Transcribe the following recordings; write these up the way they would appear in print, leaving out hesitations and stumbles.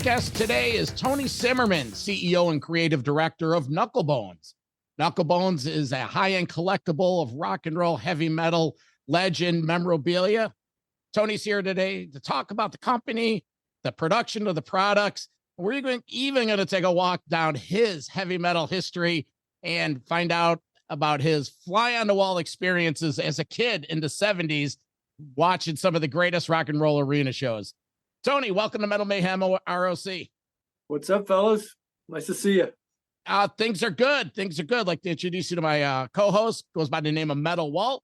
guest today is Tony Simerman, CEO and Creative Director of KNUCKLEBONZ. KNUCKLEBONZ is a high-end collectible of rock and roll, heavy metal, legend memorabilia. Tony's here today to talk about the company, the production of the products. We're even going to take a walk down his heavy metal history and find out about his fly-on-the-wall experiences as a kid in the 70s, watching some of the greatest rock and roll arena shows. Tony, welcome to Metal Mayhem ROC. What's up, fellas? Nice to see you. Things are good. Things are good. I'd like to introduce you to my co-host, goes by the name of Metal Walt.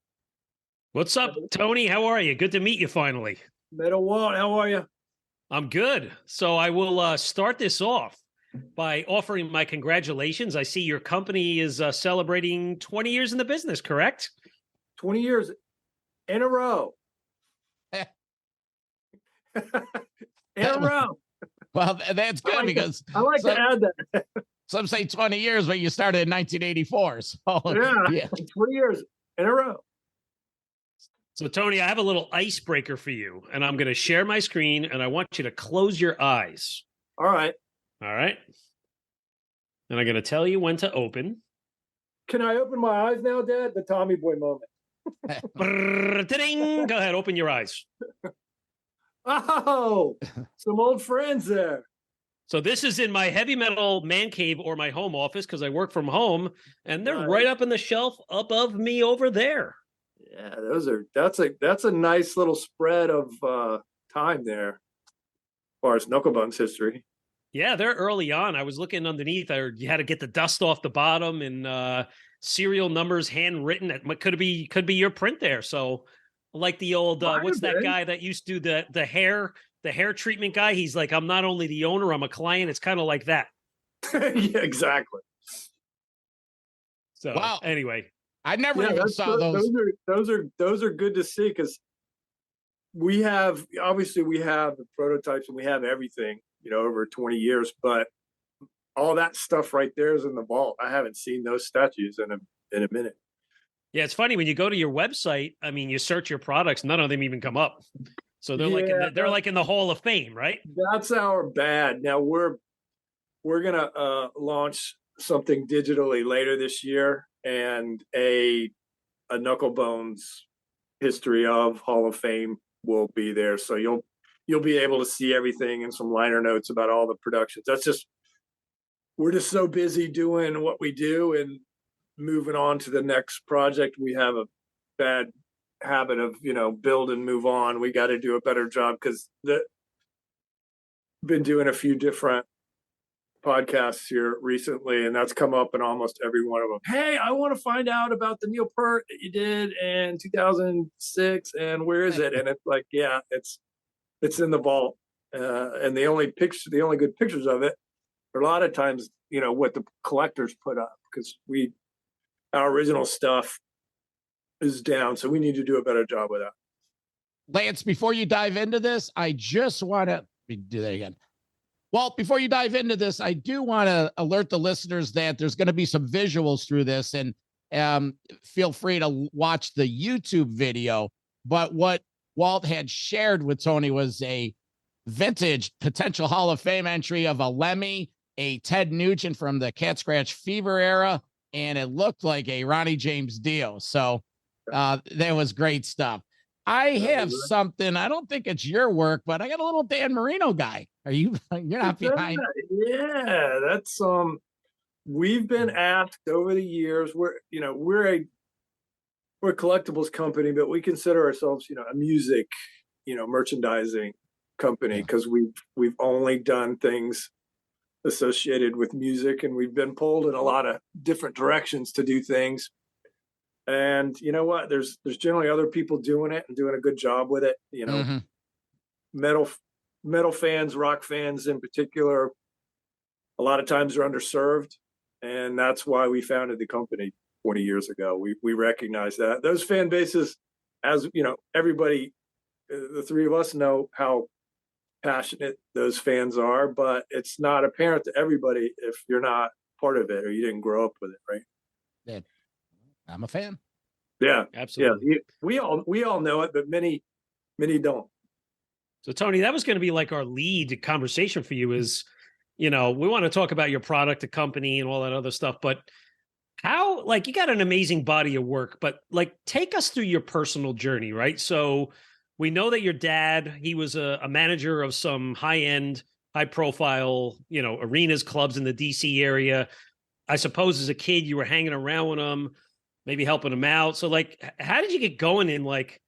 What's up, Tony? How are you? Good to meet you finally. Metal Walt, how are you? I'm good. So I will start this off by offering my congratulations. I see your company is celebrating 20 years in the business, correct? 20 years in a row. In a row. Well, that's good because I like to add that. Some say 20 years, but you started in 1984. So yeah. 20 years in a row. So, Tony, I have a little icebreaker for you, and I'm going to share my screen, and I want you to close your eyes. All right. All right. And I'm going to tell you when to open. Can I open my eyes now, Dad? The Tommy Boy moment. Go ahead, open your eyes. Oh, some old friends there. So this is in my heavy metal man cave or my home office because I work from home, and they're right up in the shelf above me over there. Yeah, that's a nice little spread of time there as far as KNUCKLEBONZ history. Yeah, they're early on. I was looking underneath. You had to get the dust off the bottom and serial numbers handwritten. It could be your print there. So like the old what's that guy that used to do the hair treatment guy? He's like, I'm not only the owner, I'm a client. It's kind of like that. Yeah, exactly. So wow. Anyway, I never even saw those. Those are good to see because we have the prototypes and we have everything, over 20 years, but all that stuff right there is in the vault. I haven't seen those statues in a minute. Yeah, it's funny when you go to your website. I mean, you search your products, none of them even come up. So they're like in the Hall of Fame, right? That's our bad. Now we're gonna launch something digitally later this year, and a KNUCKLEBONZ history of Hall of Fame will be there. So you'll be able to see everything and some liner notes about all the productions. We're just so busy doing what we do and moving on to the next project. We have a bad habit of, build and move on. We got to do a better job because been doing a few different podcasts here recently, and that's come up in almost every one of them. Hey, I want to find out about the Neil Peart that you did in 2006, and where is it? And it's like, yeah, it's in the vault, and the only good pictures of it are a lot of times, what the collectors put up because our original stuff is down, so we need to do a better job with that. Lance, before you dive into this, I just want to do that again. Well, before you dive into this, I do want to alert the listeners that there's going to be some visuals through this, and feel free to watch the YouTube video. But what Walt had shared with Tony was a vintage potential Hall of Fame entry of a Lemmy, a Ted Nugent from the Cat Scratch Fever era, and it looked like a Ronnie James Dio. So that was great stuff. I have something. I don't think it's your work, but I got a little Dan Marino guy. You're not behind? Yeah, that's we've been asked over the years. We're a collectibles company, but we consider ourselves, a music, merchandising company because we've only done things associated with music, and we've been pulled in a lot of different directions to do things. And you know what? There's generally other people doing it and doing a good job with it. Metal fans, rock fans in particular, a lot of times are underserved, and that's why we founded the company 20 years ago. We recognize that those fan bases, as everybody, the three of us know how passionate those fans are, but it's not apparent to everybody if you're not part of it or you didn't grow up with it, right? Yeah, I'm a fan. Yeah, absolutely. Yeah, we all know it, but many don't. Absolutely. Yeah. So, Tony, I have a little icebreaker for you, and I'm going to share my screen, and I want you to close your eyes. All right. So Tony, that was going to be like our lead conversation for you is, we want to talk about your product, the company and all that other stuff, but how, like, you got an amazing body of work, but like, take us through your personal journey, right? So we know that your dad, he was a manager of some high-end, high-profile, arenas, clubs in the DC area. I suppose as a kid, you were hanging around with him, maybe helping him out. So like, how did you get going in like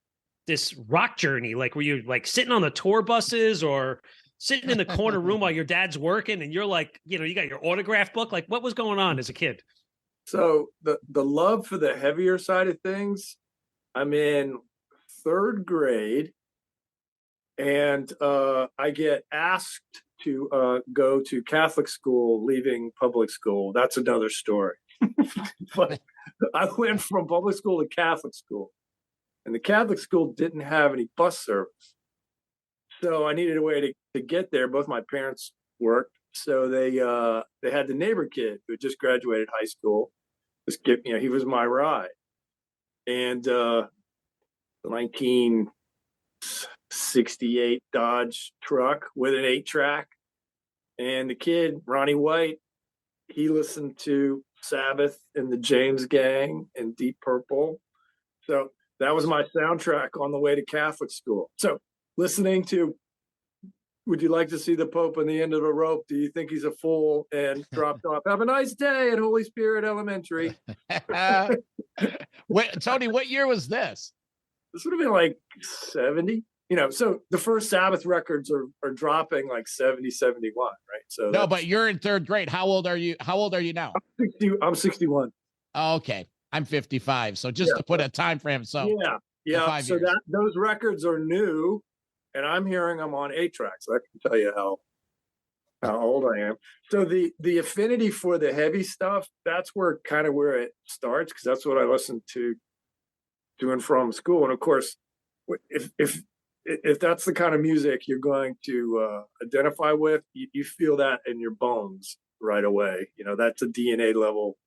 this rock journey? Like, were you like sitting on the tour buses or sitting in the corner room while your dad's working and you're like, you got your autograph book? Like, what was going on as a kid? So the love for the heavier side of things, I'm in third grade, and I get asked to go to Catholic school, leaving public school. That's another story. But I went from public school to Catholic school, and the Catholic school didn't have any bus service. So I needed a way to get there. Both my parents worked, so they had the neighbor kid who just graduated high school. He was my ride, and the 1968 Dodge truck with an 8-track, and the kid Ronnie White, he listened to Sabbath and the James Gang and Deep Purple. So that was my soundtrack on the way to Catholic school. So listening to "Would you like to see the Pope on the end of a rope? Do you think he's a fool?" and dropped off, "Have a nice day" at Holy Spirit Elementary. Tony, what year was this? This would have been like 70. So the first Sabbath records are dropping like 70, 71, right? So no, but you're in third grade. How old are you? How old are you now? I'm 61. Oh, okay. I'm 55. So just to put a time frame. So yeah. So those records are new, and I'm hearing them on 8-tracks. I can tell you how old I am. So the affinity for the heavy stuff, that's where it starts, because that's what I listened to and from school. And of course, if that's the kind of music you're going to identify with, you feel that in your bones right away. That's a DNA level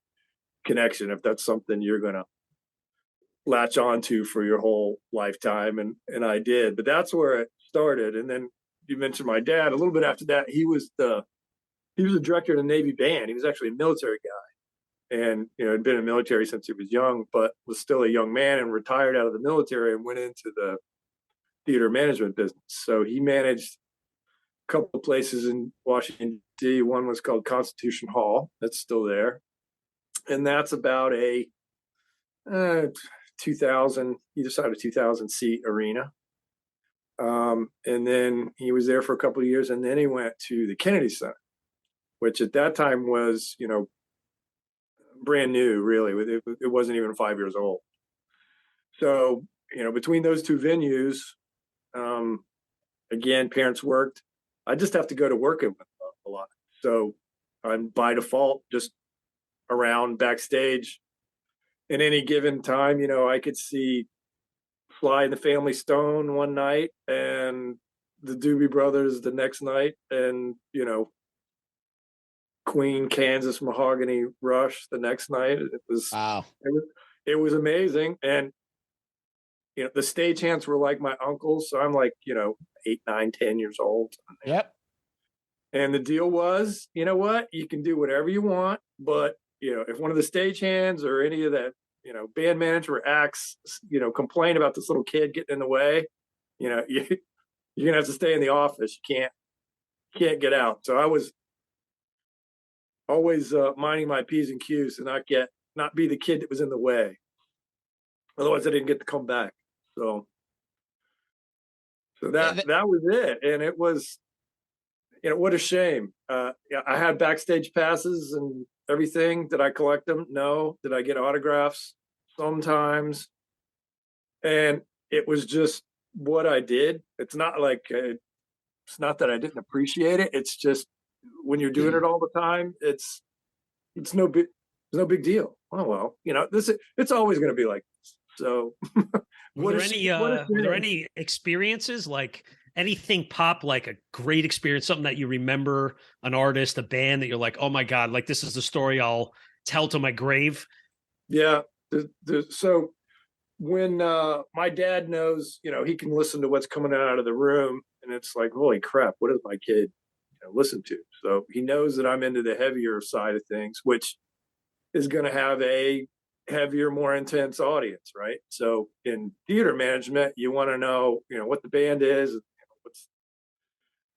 connection if that's something you're going to latch onto for your whole lifetime. And I did, but that's where it started. And then you mentioned my dad. A little bit after that, he was the director of the Navy band. He was actually a military guy, and had been in the military since he was young, but was still a young man, and retired out of the military and went into the theater management business. So he managed a couple of places in Washington, D.C. One was called Constitution Hall. That's still there. And that's about a 2,000, either side of 2,000 seat arena. And then he was there for a couple of years, and then he went to the Kennedy Center, which at that time was, brand new, really. It wasn't even 5 years old. So, between those two venues, again, parents worked. I just have to go to work a lot. So I'm by default just around backstage. In any given time, I could see Sly and the Family Stone one night and the Doobie Brothers the next night, and, Queen, Kansas, Mahogany Rush the next night. It was wow. It was amazing. And the stagehands were like my uncles, so I'm like 8, 9, 10 years old. Yep. And the deal was, what, you can do whatever you want, but if one of the stagehands or any of that band manager or acts complain about this little kid getting in the way, you're gonna have to stay in the office. You can't get out. So I was always minding my P's and Q's to not be the kid that was in the way. Otherwise I didn't get to come back. So that was it. And it was, what a shame. I had backstage passes and everything. Did I collect them? No. Did I get autographs? Sometimes. And it was just what I did. It's not like, it's not that I didn't appreciate it. It's just, when you're doing it all the time, it's no big deal. Oh, well, it's always going to be like this. So were there any experiences, like anything pop, like a great experience, something that you remember, an artist, a band that you're like, oh my God, like this is the story I'll tell to my grave? Yeah. So when my dad knows, he can listen to what's coming out of the room, And it's like, holy crap, what does my kid listen to? So he knows that I'm into the heavier side of things, which is going to have a heavier, more intense audience, right? So in theater management, you want to know, what the band is, what's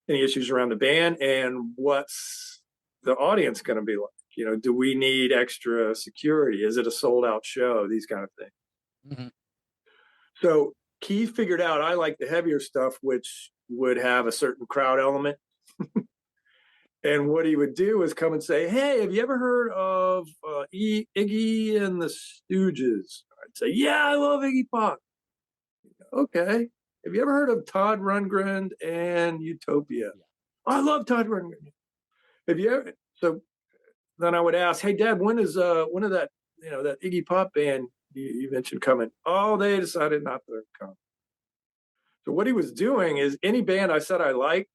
any issues around the band, and what's the audience going to be like. Do we need extra security? Is it a sold out show? These kind of things. Mhm. So Keith figured out I like the heavier stuff, which would have a certain crowd element. And what he would do is come and say, hey, have you ever heard of Iggy and the Stooges? I'd say, yeah, I love Iggy Pop. Okay. Have you ever heard of Todd Rundgren and Utopia? I love Todd Rundgren. Have you ever? So then I would ask, hey, Dad, when is that, that Iggy Pop band you mentioned coming? Oh, they decided not to come. So what he was doing is any band I said I liked,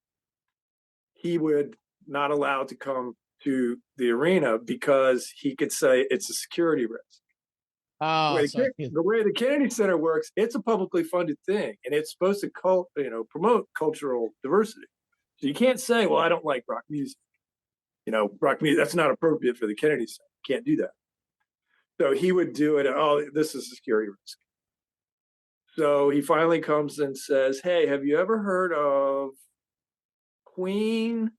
he would not allowed to come to the arena because he could say it's a security risk. Oh, the way the Kennedy Center works, it's a publicly funded thing, and it's supposed to promote cultural diversity. So you can't say, well, I don't like rock music. Rock music, that's not appropriate for the Kennedy Center. You can't do that. So he would do it. Oh, this is a security risk. So he finally comes and says, hey, have you ever heard of Queen,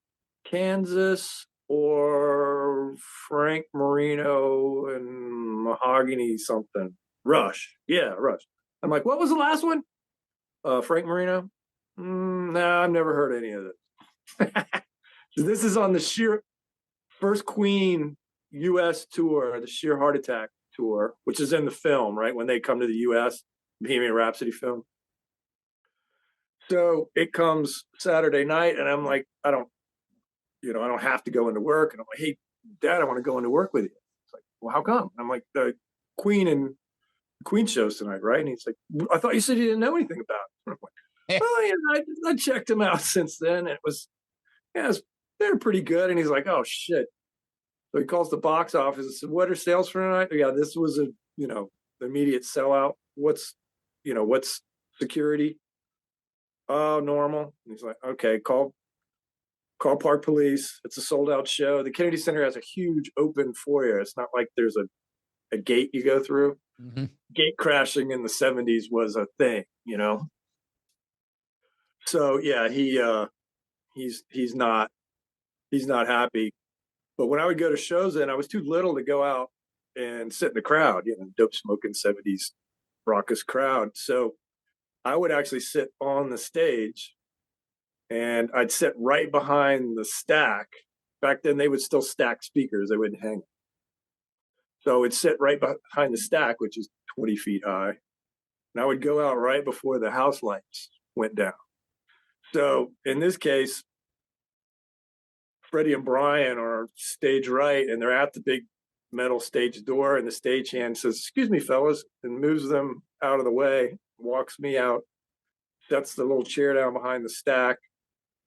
Kansas, or Frank Marino and Mahogany something? Rush. Yeah, Rush. I'm like, what was the last one? Frank Marino? No, I've never heard any of this. So this is on the first Queen U.S. tour, the Sheer Heart Attack tour, which is in the film, right? When they come to the U.S., Bohemian Rhapsody film. So it comes Saturday night, and I'm like, I don't have to go into work. And I'm like, hey, Dad, I want to go into work with you. It's like, well, how come? I'm like, the Queen shows tonight, right? And he's like, I thought you said you didn't know anything about it. I'm like, well, yeah, I checked them out since then. And they're pretty good. And he's like, oh shit. So he calls the box office and said, what are sales for tonight? Yeah, this was a, immediate sellout. What's security? Oh, normal. And he's like, okay, call Park Police. It's a sold out show. The Kennedy Center has a huge open foyer. It's not like there's a gate you go through. Mm-hmm. Gate crashing in the 70s was a thing, So yeah, he's not happy. But when I would go to shows, I was too little to go out and sit in the crowd, dope smoking 70s raucous crowd. So I would actually sit on the stage, and I'd sit right behind the stack. Back then, they would still stack speakers. They wouldn't hang. So I'd sit right behind the stack, which is 20 feet high. And I would go out right before the house lights went down. So in this case, Freddie and Brian are stage right, and they're at the big metal stage door, and the stagehand says, excuse me, fellas, and moves them out of the way, walks me out, sets the little chair down behind the stack.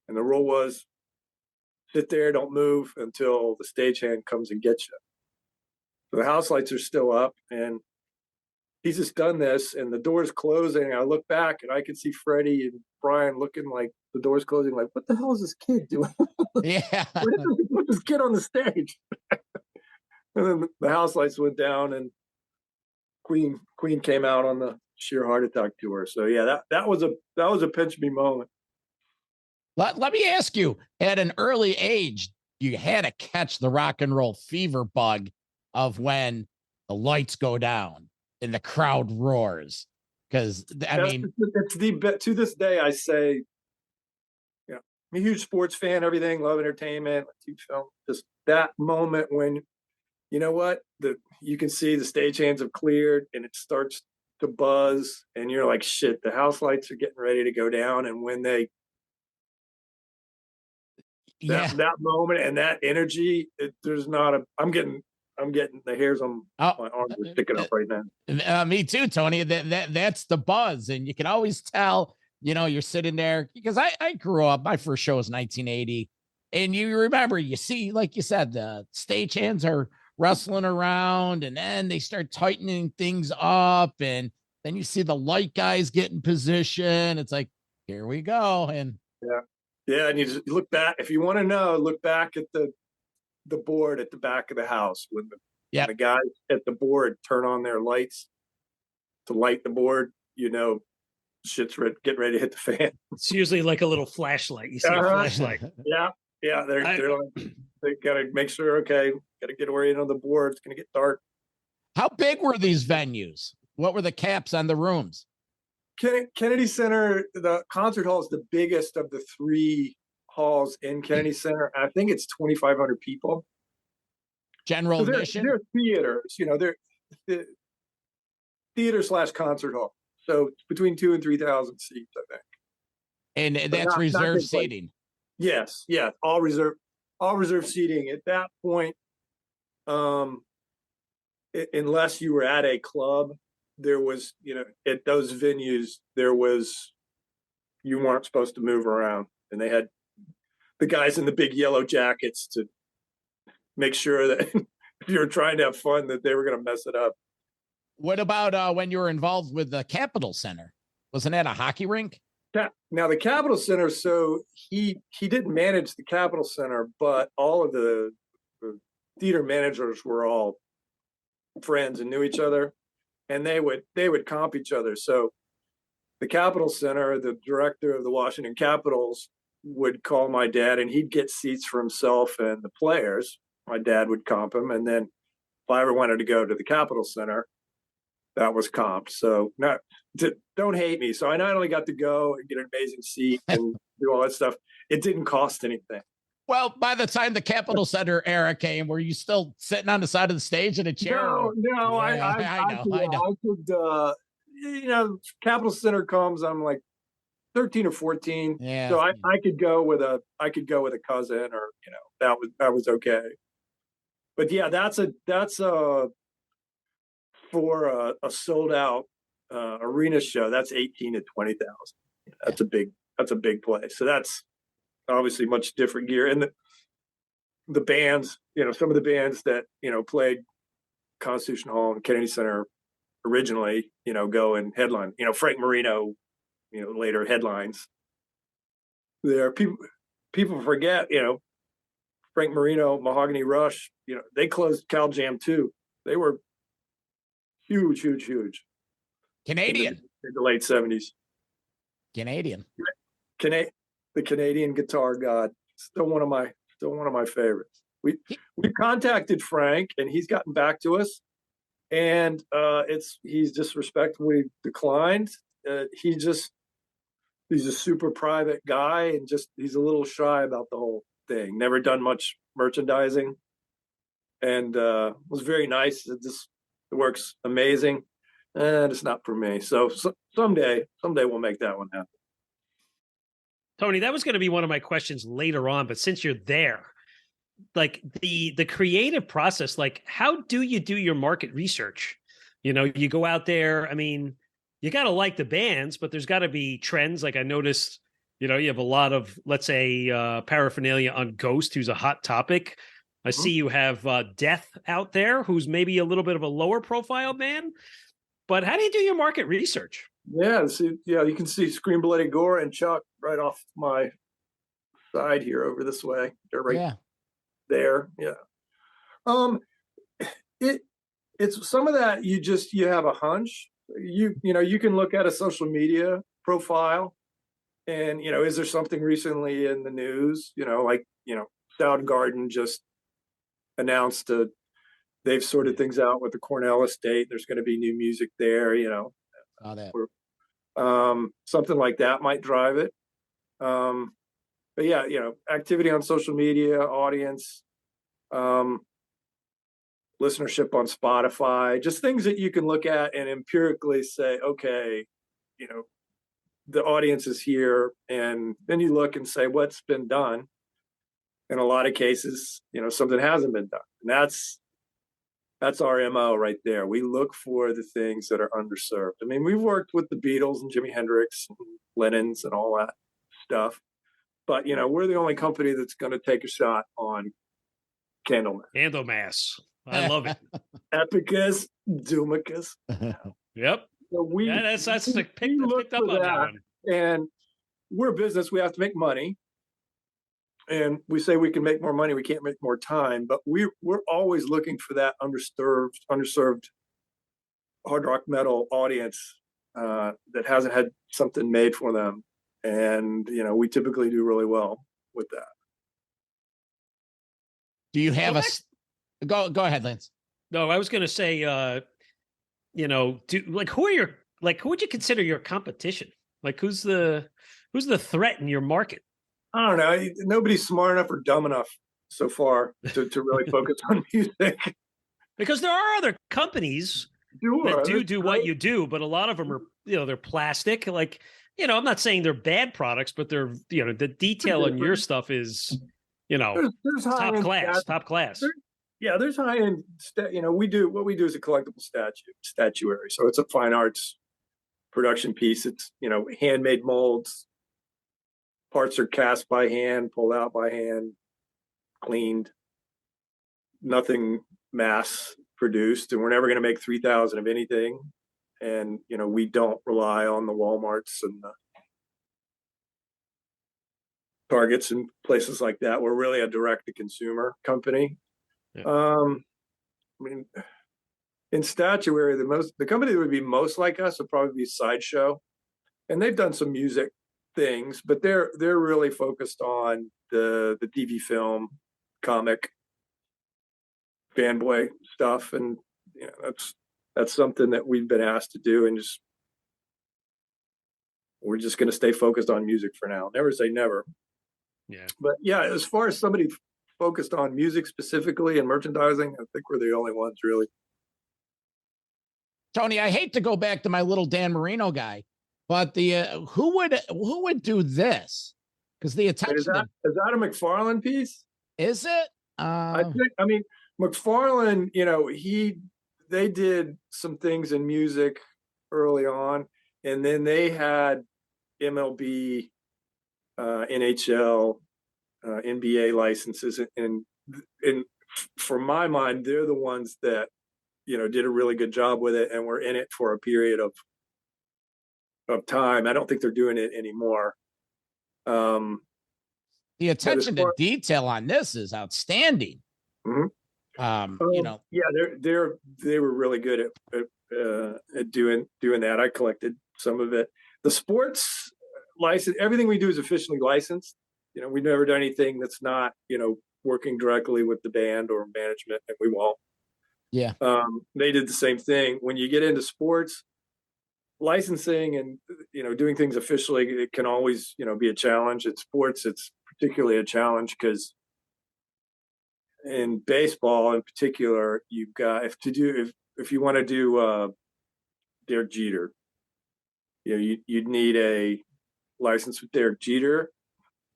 And the rule was, sit there, don't move until the stagehand comes and gets you. So the house lights are still up, and he's just done this, and the door's closing. I look back, and I can see Freddie and Brian looking like the door's closing, like, what the hell is this kid doing? Yeah. Put this kid on the stage. And then the house lights went down, and Queen came out on the Sheer Heart Attack tour. So yeah, that was a pinch me moment. Let me ask you, at an early age, you had to catch the rock and roll fever bug of when the lights go down and the crowd roars. Because to this day, I say, I'm a huge sports fan, everything, love entertainment, film. Just that moment when, you know what, you can see the stagehands have cleared and it starts to buzz, and you're like, shit, the house lights are getting ready to go down. And when they, that moment and that energy, I'm getting the hairs on my arms are sticking up right now. Me too, Tony. That's the buzz, and you can always tell. You're sitting there because I grew up. My first show was 1980, and you remember, you see, like you said, the stagehands are wrestling around, and then they start tightening things up, and then you see the light guys get in position. It's like, here we go, and Yeah, and you just look back if you want to know. Look back at the board at the back of the house when the guys at the board turn on their lights to light the board. You know, shit's getting ready to hit the fan. It's usually like a little flashlight. You see a flashlight. Yeah, they're like, they gotta make sure. Okay, gotta get oriented on the board. It's gonna get dark. How big were these venues? What were the caps on the rooms? Kennedy Center, the concert hall is the biggest of the 3 halls in Kennedy Center. I think it's 2,500 people. General admission? They're theaters, you know, they're theater/concert hall. So between 2,000 and 3,000 seats, I think. And that's reserved seating. Yes, all reserved seating. At that point, unless you were at a club, there was, you know, at those venues, you weren't supposed to move around, and they had the guys in the big yellow jackets to make sure that if you were trying to have fun, that they were going to mess it up. What about when you were involved with the Capitol Center? Wasn't that a hockey rink? Now the Capitol Center, so he didn't manage the Capitol Center, but all of the theater managers were all friends and knew each other, and they would comp each other. So the Capitol Center, the director of the Washington Capitals, would call my dad, and he'd get seats for himself and the players. My dad would comp him, and then if I ever wanted to go to the Capitol Center, that was comped. So don't hate me. So I not only got to go and get an amazing seat and do all that stuff, it didn't cost anything. Well, by the time the Capitol Center era came, were you still sitting on the side of the stage in a chair? No, yeah, I know. I could, you know, Capitol Center comes, I'm like 13 or 14. Yeah. So I could go with a cousin, or, you know, that was okay. But yeah, that's for a sold out arena show, that's 18 to 20,000. That's a big place. So that's obviously much different gear. And the bands, you know, some of the bands that, you know, played Constitution Hall and Kennedy Center originally, you know, go and headline. You know, Frank Marino, you know, later headlines. There, people forget, you know, Frank Marino, Mahogany Rush, you know, they closed Cal Jam too. They were huge. Canadian. In the late 70s. Canadian. The Canadian guitar god. Still one of my favorites. We contacted Frank, and he's gotten back to us, and he's just respectfully declined. He's a super private guy, and he's a little shy about the whole thing. Never done much merchandising, and was very nice. It works amazing, and it's not for me. So someday we'll make that one happen. Tony, that was going to be one of my questions later on, but since you're there, like the creative process, like how do you do your market research? You know, you go out there, I mean, you got to like the bands, but there's got to be trends. Like I noticed, you know, you have a lot of, let's say, paraphernalia on Ghost, who's a hot topic. I see you have Death out there, who's maybe a little bit of a lower profile band. But how do you do your market research? Yeah, you can see Scream Bloody Gore and Chuck right off my side here over this way. They're right there. Yeah. It's some of that you have a hunch. You know, you can look at a social media profile and, you know, is there something recently in the news? You know, like, you know, Soundgarden just announced they've sorted things out with the Cornell estate. There's going to be new music there, you know. Something like that might drive it. But yeah, you know, activity on social media, audience, listenership on Spotify, just things that you can look at and empirically say, okay, you know, the audience is here. And then you look and say, what's been done? In a lot of cases, you know, something hasn't been done. And that's our MO right there. We look for the things that are underserved. I mean, we've worked with the Beatles and Jimi Hendrix and Lennon's and all that stuff. But, you know, we're the only company that's going to take a shot on Candlemass. Candlemass. I love it. Epicus, Doomicus. Yep. So that's picked up on that one. And we're a business. We have to make money. And we say we can make more money. We can't make more time. But we're always looking for that underserved hard rock metal audience that hasn't had something made for them. And, we typically do really well with that. Do you have go ahead, Lance? No, I was going to say, who would you consider your competition? Like, who's the threat in your market? I don't know. Nobody's smart enough or dumb enough so far to really focus on music. Because there are other companies that do what you do, but a lot of them are, they're plastic. Like, I'm not saying they're bad products, but they're, the detail on your stuff is, there's top class. There's high end. What we do is a collectible statuary. So it's a fine arts production piece. It's handmade molds. Parts are cast by hand, pulled out by hand, cleaned. Nothing mass produced, and we're never going to make 3,000 of anything. And we don't rely on the Walmarts and the Targets and places like that. We're really a direct-to-consumer company. Yeah. In statuary, the company that would be most like us would probably be Sideshow, and they've done some music things, but they're really focused on the TV film, comic, fanboy stuff, and that's something that we've been asked to do, and we're just going to stay focused on music for now. Never say never. Yeah. But yeah, as far as somebody focused on music specifically and merchandising, I think we're the only ones really. Tony, I hate to go back to my little Dan Marino guy, but who would do this? Because the attention is that a McFarlane piece? Is it? McFarlane, they did some things in music early on, and then they had MLB, NHL, NBA licenses, and for my mind, they're the ones that did a really good job with it, and were in it for a period of time. I don't think they're doing it anymore. The attention to detail on this is outstanding. Mm-hmm. They were really good at doing that. I collected some of it. The sports license, everything we do is officially licensed. We've never done anything that's not working directly with the band or management, and we won't. Yeah. They did the same thing. When you get into sports licensing and doing things officially, it can always be a challenge. In sports, it's particularly a challenge because in baseball in particular, you've got if you want to do Derek Jeter, you'd need a license with Derek Jeter,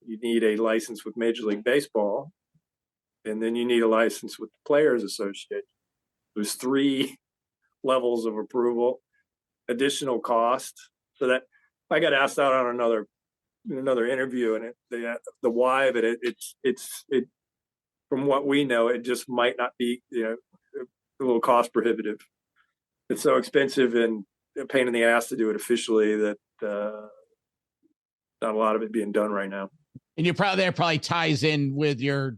you need a license with Major League Baseball, and then you need a license with the Players Association. There's 3 levels of approval, additional cost. So that I got asked out on another interview, and the why of it from what we know, it just might not be a little cost prohibitive. It's so expensive and a pain in the ass to do it officially that not a lot of it being done right now. And that probably ties in with your,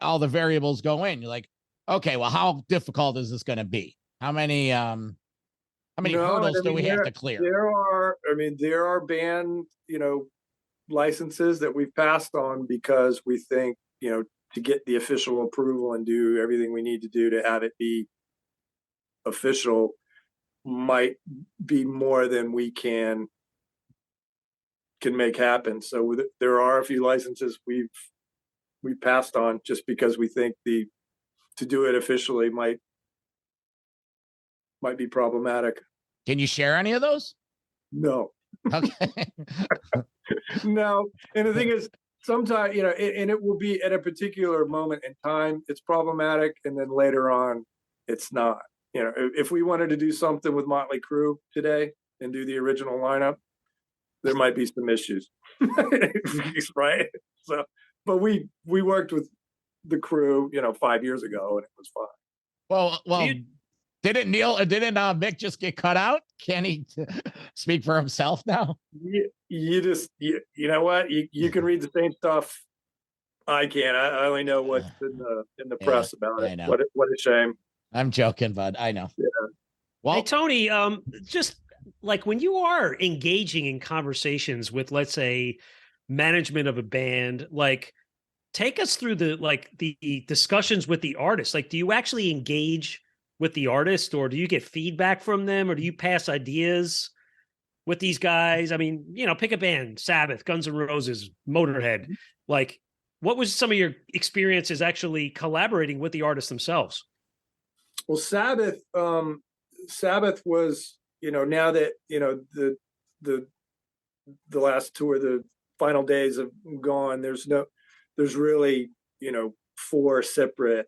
all the variables go in. You're like, okay, well, how difficult is this going to be? How many hurdles do we have to clear? There are band, licenses that we've passed on because we think, to get the official approval and do everything we need to do to have it be official might be more than we can make happen. So there are a few licenses we've passed on just because we think to do it officially might be problematic. Can you share any of those? No. Okay. No. And the thing is, sometimes, and it will be at a particular moment in time, it's problematic. And then later on, it's not. If we wanted to do something with Motley Crue today and do the original lineup, there might be some issues. Right? So, but we worked with the Crew, 5 years ago, and it was fine. Well, didn't Mick just get cut out? Can he speak for himself now? You know what? You can read the same stuff I can. I only know what's in the Yeah, press about it. I know. What a shame. I'm joking, bud. I know. Yeah. Well, Hey, Tony, just like when you are engaging in conversations with, let's say, management of a band, like take us through the discussions with the artist. Like, do you actually engage with the artist, or do you get feedback from them, or do you pass ideas with these guys? I mean, pick a band: Sabbath, Guns N' Roses, Motorhead. Like, what was some of your experiences actually collaborating with the artists themselves? Well, Sabbath was, now that, the last tour, the final days have gone, there's really, four separate,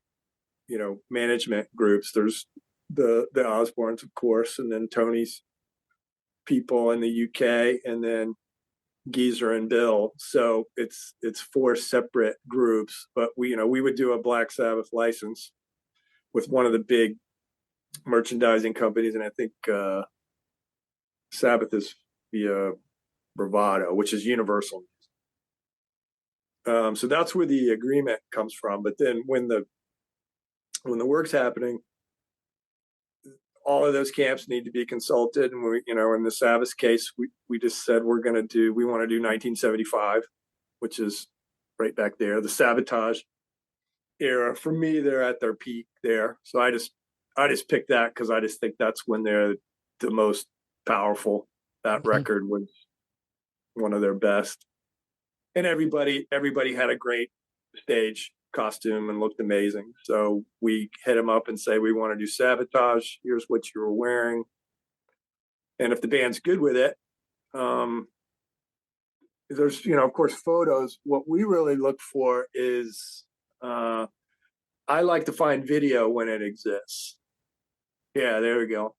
management groups. There's the Osbournes, of course, and then Tony's people in the UK, and then Geezer and Bill. So it's four separate groups, but we would do a Black Sabbath license with one of the big merchandising companies, and I think Sabbath is via Bravado, which is Universal. So that's where the agreement comes from. But then when the work's happening, all of those camps need to be consulted, and we, in the Sabbath case, we just said we want to do 1975, which is right back there, the Sabotage era. For me, they're at their peak there, so I just picked that because I just think that's when they're the most powerful. That record was one of their best, and everybody had a great stage costume and looked amazing. So we hit them up and say, we want to do Sabotage. Here's what you were wearing, and if the band's good with it, there's of course photos. What we really look for is I like to find video when it exists. Yeah, there we go.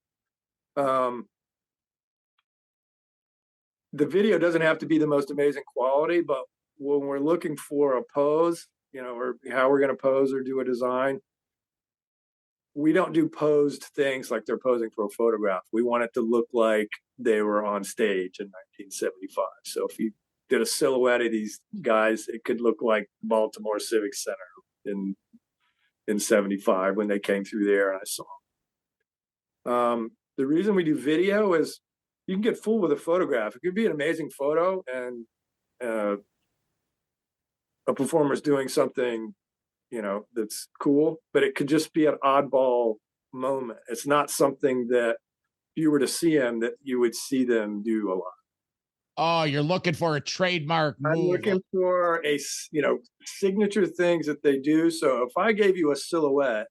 The video doesn't have to be the most amazing quality, but when we're looking for a pose, or how we're going to pose or do a design, we don't do posed things like they're posing for a photograph. We want it to look like they were on stage in 1975. So if you did a silhouette of these guys, it could look like Baltimore Civic Center in 75 when they came through there and I saw them. The reason we do video is you can get fooled with a photograph. It could be an amazing photo and a performer's doing something, that's cool, but it could just be an oddball moment. It's not something that if you were to see them, that you would see them do a lot. Oh, you're looking for a trademark move. I'm looking for signature things that they do. So if I gave you a silhouette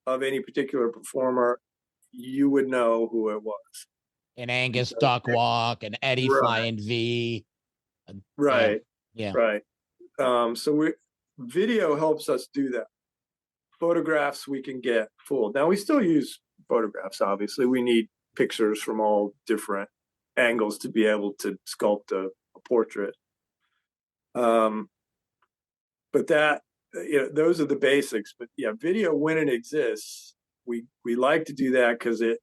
of any particular performer, you would know who it was. An Angus Duck Walk, an Eddie Flying V. Right. Yeah. Right. So video helps us do that. Photographs we can get full. Now we still use photographs. Obviously, we need pictures from all different angles to be able to sculpt a portrait. But that those are the basics. But yeah, video when it exists, we like to do that because it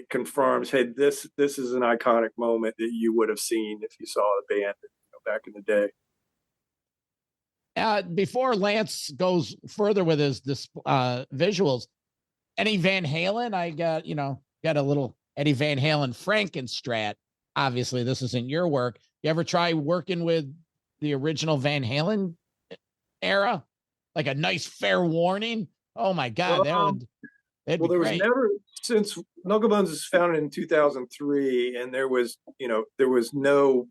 confirms, hey, this is an iconic moment that you would have seen if you saw the band back in the day. Before Lance goes further with his visuals, Eddie Van Halen, I got a little Eddie Van Halen Frankenstrat. Obviously, this isn't your work. You ever try working with the original Van Halen era? Like a nice fair warning? Oh my God, that'd be there great. Was never, since KNUCKLEBONZ was founded in 2003, and there was no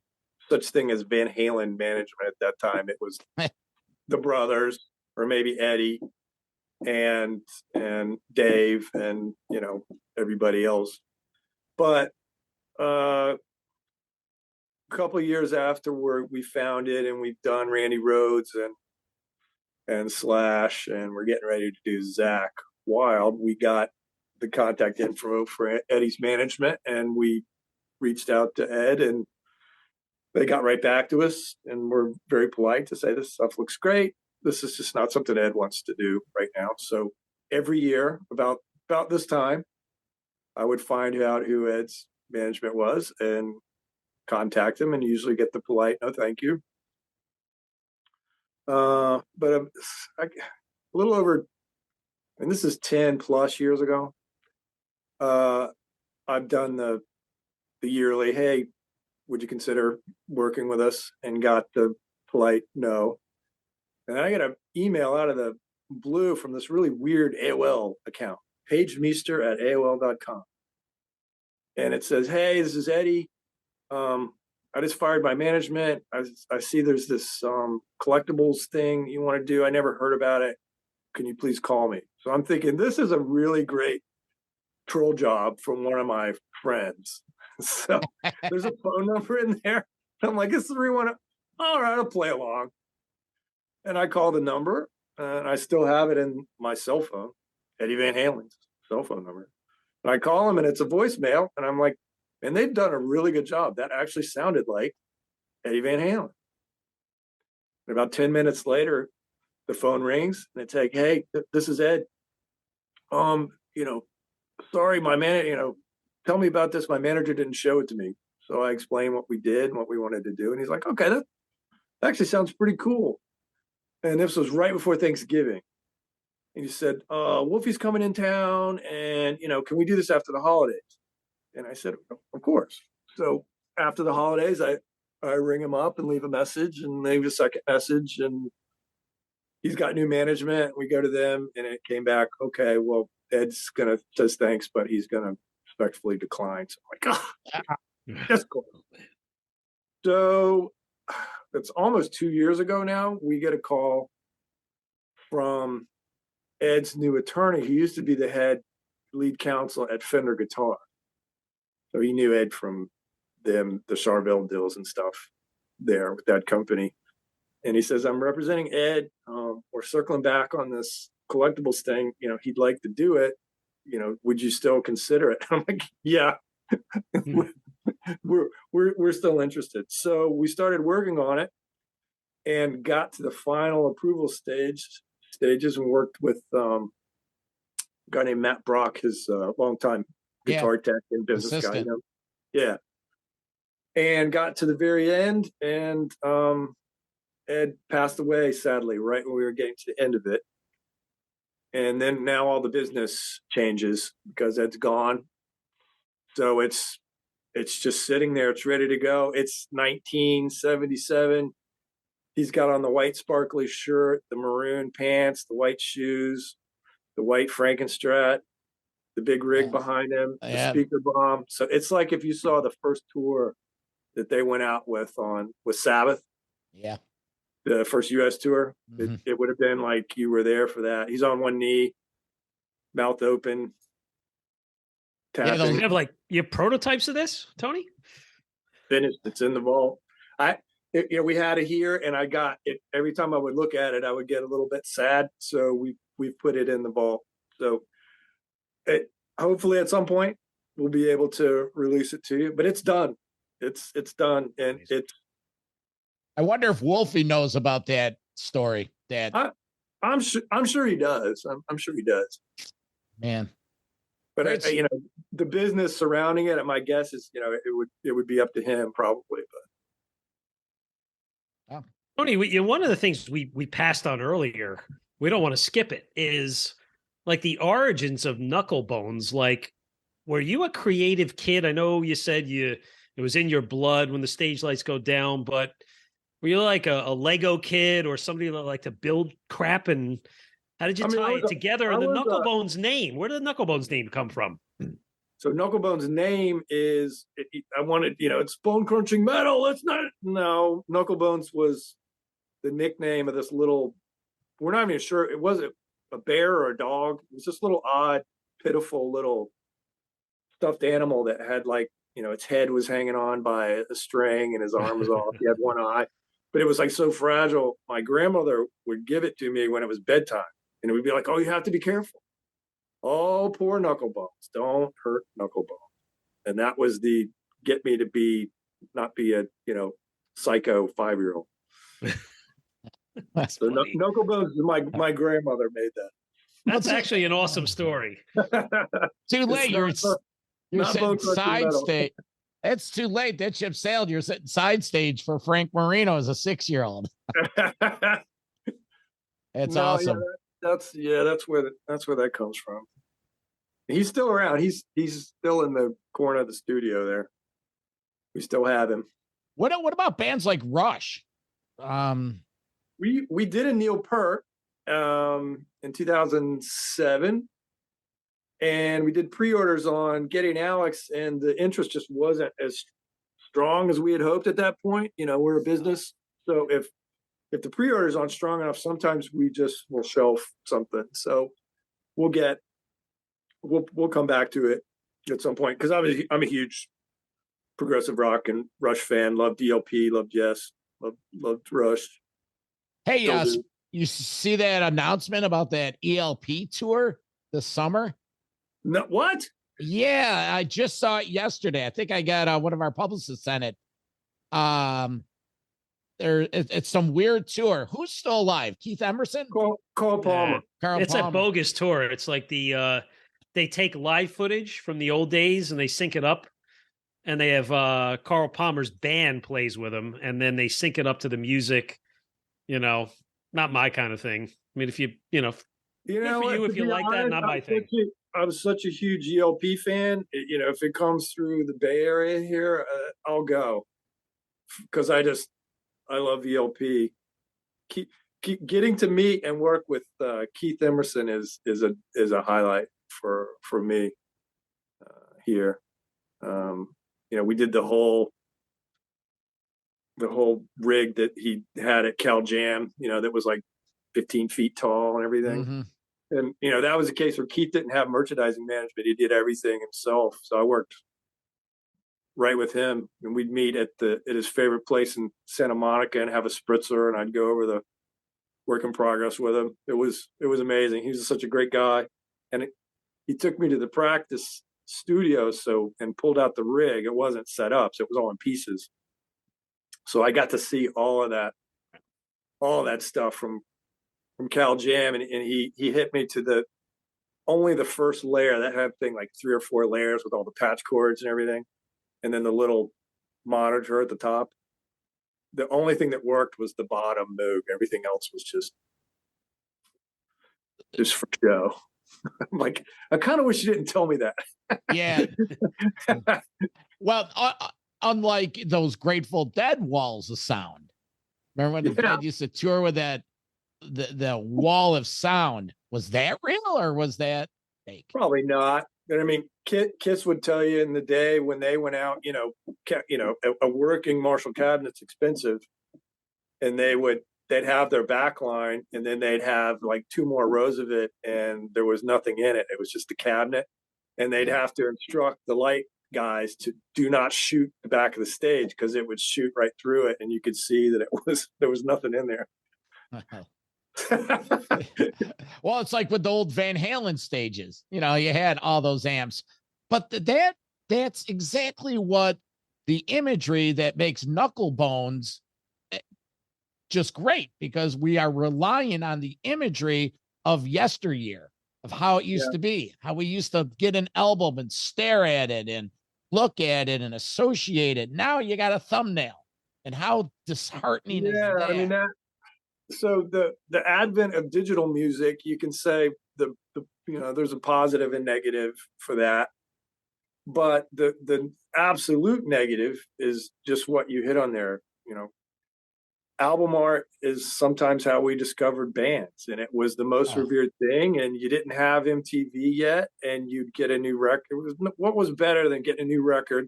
such thing as Van Halen management at that time. It was the brothers, or maybe Eddie and Dave and everybody else. But a couple of years afterward, we found it, and we've done Randy Rhoads and Slash, and we're getting ready to do Zach Wild. We got the contact info for Eddie's management, and we reached out to Ed, and they got right back to us, and we're very polite to say this stuff looks great. This is just not something Ed wants to do right now. So every year, about this time, I would find out who Ed's management was and contact him, and usually get the polite no thank you. But a little over, and this is 10 plus years ago, I've done the yearly, hey, would you consider working with us, and got the polite no. And I got an email out of the blue from this really weird AOL account, pagemeester@aol.com. And it says, hey, this is Eddie. I just fired my management. I see there's this collectibles thing you want to do. I never heard about it. Can you please call me? So I'm thinking, this is a really great troll job from one of my friends. So there's a phone number in there. I'm like, this is where you want to, all right, I'll play along. And I call the number, and I still have it in my cell phone, Eddie Van Halen's cell phone number. And I call him, and it's a voicemail, and I'm like, and they've done a really good job. That actually sounded like Eddie Van Halen. And about 10 minutes later, the phone rings, and it's like, hey, this is Ed. Sorry, my man, tell me about this. My manager didn't show it to me. So I explained what we did and what we wanted to do. And he's like, okay, that actually sounds pretty cool. And this was right before Thanksgiving. And he said, Wolfie's coming in town, and, can we do this after the holidays? And I said, of course. So after the holidays, I ring him up and leave a message, and leave a second message, and he's got new management. We go to them, and it came back, okay, well, Ed's says thanks, but he's going to respectfully decline. So I'm like, oh, that's cool. So it's almost 2 years ago now. We get a call from Ed's new attorney. He used to be the head lead counsel at Fender Guitar. So he knew Ed from the Charvel deals and stuff there with that company. And he says, I'm representing Ed. We're circling back on this collectibles thing. He'd like to do it. Would you still consider it? I'm like, yeah, we're still interested. So we started working on it and got to the final approval stages, and worked with a guy named Matt Brock, his longtime guitar tech and business assistant guy. Yeah. And got to the very end, and Ed passed away, sadly, right when we were getting to the end of it. And then now all the business changes because Ed's gone. So it's just sitting there. It's ready to go. It's 1977. He's got on the white sparkly shirt, the maroon pants, the white shoes, the white Frankenstrat, the big rig behind him, the speaker bomb. So it's like if you saw the first tour that they went out with Sabbath. Yeah. The first US tour, it would have been like you were there for that. He's on one knee, mouth open, tapping. Yeah, you have you have prototypes of this, Tony? Finished. It's in the vault. We had it here, and I got it. Every time I would look at it, I would get a little bit sad. So we've put it in the vault. So hopefully at some point we'll be able to release it to you. But it's done. It's done, and it's. I wonder if Wolfie knows about that story. I'm sure he does. I'm sure he does. Man, but the business surrounding it, my guess is, it would be up to him probably. But Tony, one of the things we passed on earlier, we don't want to skip it, is the origins of KNUCKLEBONZ. Were you a creative kid? I know you said it was in your blood when the stage lights go down, but were you like a Lego kid or somebody that liked to build crap? And how did you tie it together? And the KNUCKLEBONZ name, where did the KNUCKLEBONZ name come from? So KNUCKLEBONZ name is, I wanted, it's bone crunching metal. KNUCKLEBONZ was the nickname of this little, we're not even sure, it wasn't a bear or a dog. It was this little odd, pitiful little stuffed animal that had its head was hanging on by a string and his arm was off. He had one eye. But it was so fragile. My grandmother would give it to me when it was bedtime. And it would be like, oh, you have to be careful. Oh, poor KNUCKLEBONZ. Don't hurt KNUCKLEBONZ. And that was the get me to not be a, psycho 5-year-old. So KNUCKLEBONZ, my grandmother made that. That's actually an awesome story. Too late. You're Not sitting Bone Crusher side Metal. stage. It's too late. That ship sailed. You're sitting side stage for Frank Marino as a 6-year-old. It's awesome. Yeah, that's where that comes from. He's still around. He's still in the corner of the studio there. We still have him. What about bands like Rush? We did a Neil Peart in 2007, and we did pre-orders on Getting Alex, and the interest just wasn't as strong as we had hoped at that point. You know, we're a business, so if the pre-orders aren't strong enough, sometimes we just will shelf something. So we'll come back to it at some point, because I'm a huge progressive rock and Rush fan. Loved ELP, loved Yes, loved Rush. Hey, you see that announcement about that ELP tour this summer? No, what? Yeah, I just saw it yesterday. I think I got one of our publicists sent it. It's some weird tour. Who's still alive? Keith Emerson? Carl Palmer. Carl It's Palmer. a bogus tour. It's like they take live footage from the old days and they sync it up, and they have Carl Palmer's band plays with them, and then they sync it up to the music. You know, not my kind of thing. I mean, if you know for you if you like that, not my thing. I'm such a huge ELP fan. You know, if it comes through the Bay Area here, I'll go, because I love ELP. Keep getting to meet and work with Keith Emerson is a highlight for me here. You know, we did the whole rig that he had at Cal Jam, you know, that was like 15 feet tall and everything. Mm-hmm. And, you know, that was a case where Keith didn't have merchandising management. He did everything himself. So I worked right with him, and we'd meet at his favorite place in Santa Monica and have a spritzer, and I'd go over the work in progress with him. It was amazing. He was such a great guy. And he took me to the practice studio and pulled out the rig. It wasn't set up, so it was all in pieces. So I got to see all of that stuff from Cal Jam, and he hit me to only the first layer. That had thing like 3 or 4 layers with all the patch cords and everything, and then the little monitor at the top. The only thing that worked was the bottom Moog. Everything else was just for show. I'm like, I kind of wish you didn't tell me that. Yeah. Well, unlike those Grateful Dead walls of sound. Remember when the band used to tour with that, the wall of sound? Was that real or was that fake? Probably not. But I mean, Kiss would tell you in the day when they went out, you know, a working Marshall cabinet's expensive, and they'd have their back line, and then they'd have like 2 more rows of it, and there was nothing in it. It was just a cabinet, and they'd have to instruct the light guys to do not shoot the back of the stage, because it would shoot right through it, and you could see that there was nothing in there. Well, it's like with the old Van Halen stages. You know, you had all those amps, but that's exactly what the imagery that makes KNUCKLEBONZ just great, because we are relying on the imagery of yesteryear, of how it used to be, how we used to get an album and stare at it and look at it and associate it. Now you got a thumbnail, and how disheartening is that? I mean, so the advent of digital music, you can say there's a positive and negative for that, but the absolute negative is just what you hit on there. You know, album art is sometimes how we discovered bands, and it was the most revered thing, and you didn't have MTV yet, and you'd get a new record. What was better than getting a new record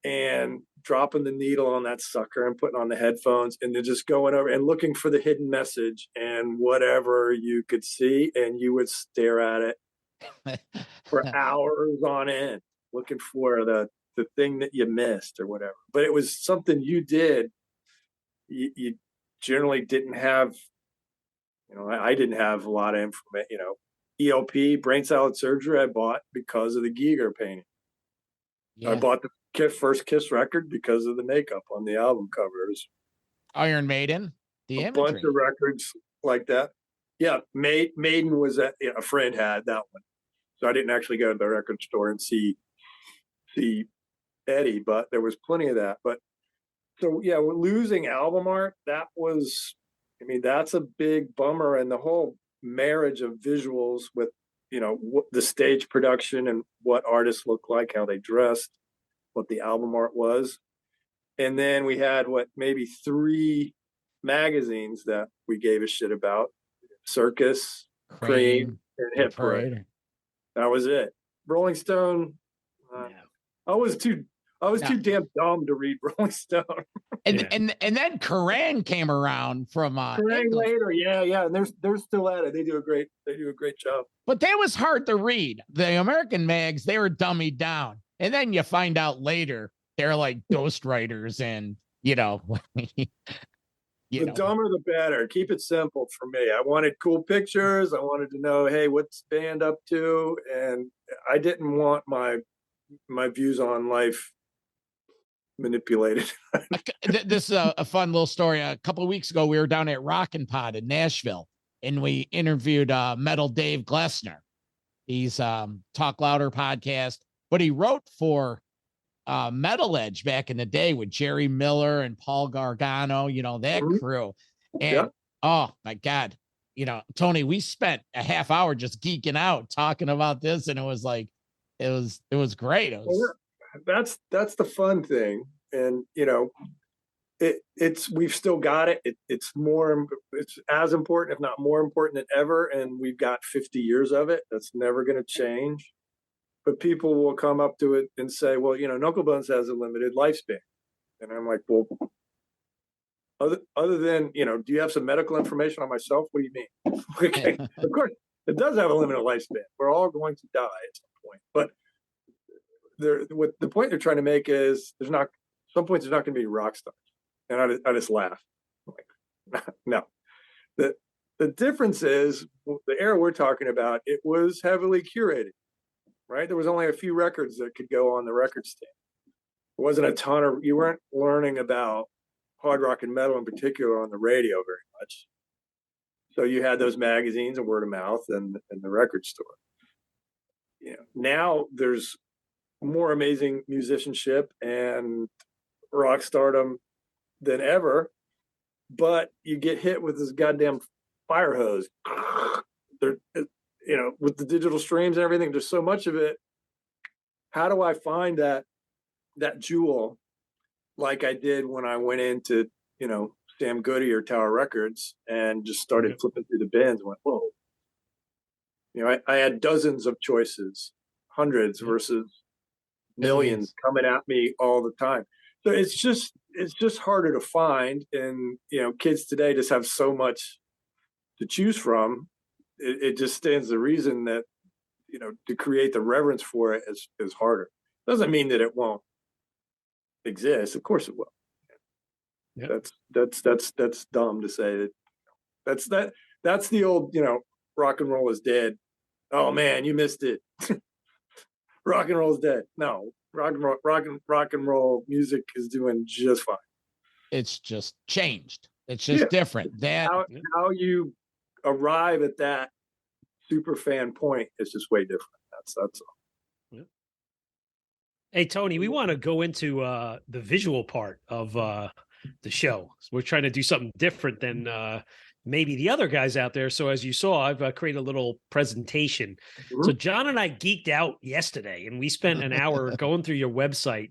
and dropping the needle on that sucker and putting on the headphones, and then just going over and looking for the hidden message and whatever you could see, and you would stare at it for hours on end, looking for the thing that you missed or whatever. But it was something you did. You generally didn't have, you know, I didn't have a lot of information, you know. ELP, Brain Salad Surgery, I bought because of the Giger painting. Yeah. I bought the first Kiss record because of the makeup on the album covers. Iron Maiden, the imagery. Bunch of records like that. Yeah, Maiden was a friend had that one, so I didn't actually go to the record store and see see Eddie, but there was plenty of that. But so yeah, we're losing album art. That was, I mean, that's a big bummer. And the whole marriage of visuals with, the stage production and what artists look like, how they dressed, what the album art was. And then we had maybe 3 magazines that we gave a shit about: Circus, Cream, and Hit Parade. That was it. Rolling Stone. I was too damn dumb to read Rolling Stone. And then Kerrang came around from Kerrang later, yeah, and they're still at it. They do a great job. But that was hard to read. The American mags, they were dummied down, and then you find out later they're like ghostwriters, and the dumber the better. Keep it simple for me. I wanted cool pictures. I wanted to know, hey, what's the band up to, and I didn't want my views on life manipulated. This is a fun little story. A couple of weeks ago, we were down at Rockin' Pod in Nashville, and we interviewed Metal Dave Glessner. He's Talk Louder podcast, but he wrote for Metal Edge back in the day with Jerry Miller and Paul Gargano, that crew. And oh my God, Tony, we spent a half hour just geeking out talking about this, and it was like, it was great. That's the fun thing. And we've still got it. It's as important, if not more important than ever. And we've got 50 years of it. That's never going to change. But people will come up to it and say, well, KNUCKLEBONZ has a limited lifespan. And I'm like, well, other than, do you have some medical information on myself? What do you mean? Okay. Of course, it does have a limited lifespan. We're all going to die at some point. But what the point they're trying to make is some points there's not going to be rock stars. And I just laugh. I'm like, no. The difference is the era we're talking about, it was heavily curated. Right? There was only a few records that could go on the record stand. There wasn't a ton you weren't learning about hard rock and metal in particular on the radio very much. So you had those magazines and word of mouth and the record store. Now there's more amazing musicianship and rock stardom than ever, but you get hit with this goddamn fire hose. With the digital streams and everything, there's so much of it. How do I find that jewel like I did when I went into, Sam Goody or Tower Records and just started flipping through the bins and went, whoa. I had dozens of choices, hundreds versus millions coming at me all the time. So it's just harder to find. And, kids today just have so much to choose from. It just stands the reason that, to create the reverence for it is harder. Doesn't mean that it won't exist. Of course it will. Yeah. That's dumb to say that. That's the old, rock and roll is dead. Oh man, you missed it. Rock and roll is dead. No, rock and roll music is doing just fine. It's just changed. It's just different. How you arrive at that super fan point is just way different. That's all. Yeah. Hey Tony, we want to go into the visual part of the show. So we're trying to do something different than maybe the other guys out there. So as you saw, I've created a little presentation. Mm-hmm. So John and I geeked out yesterday, and we spent an hour going through your website.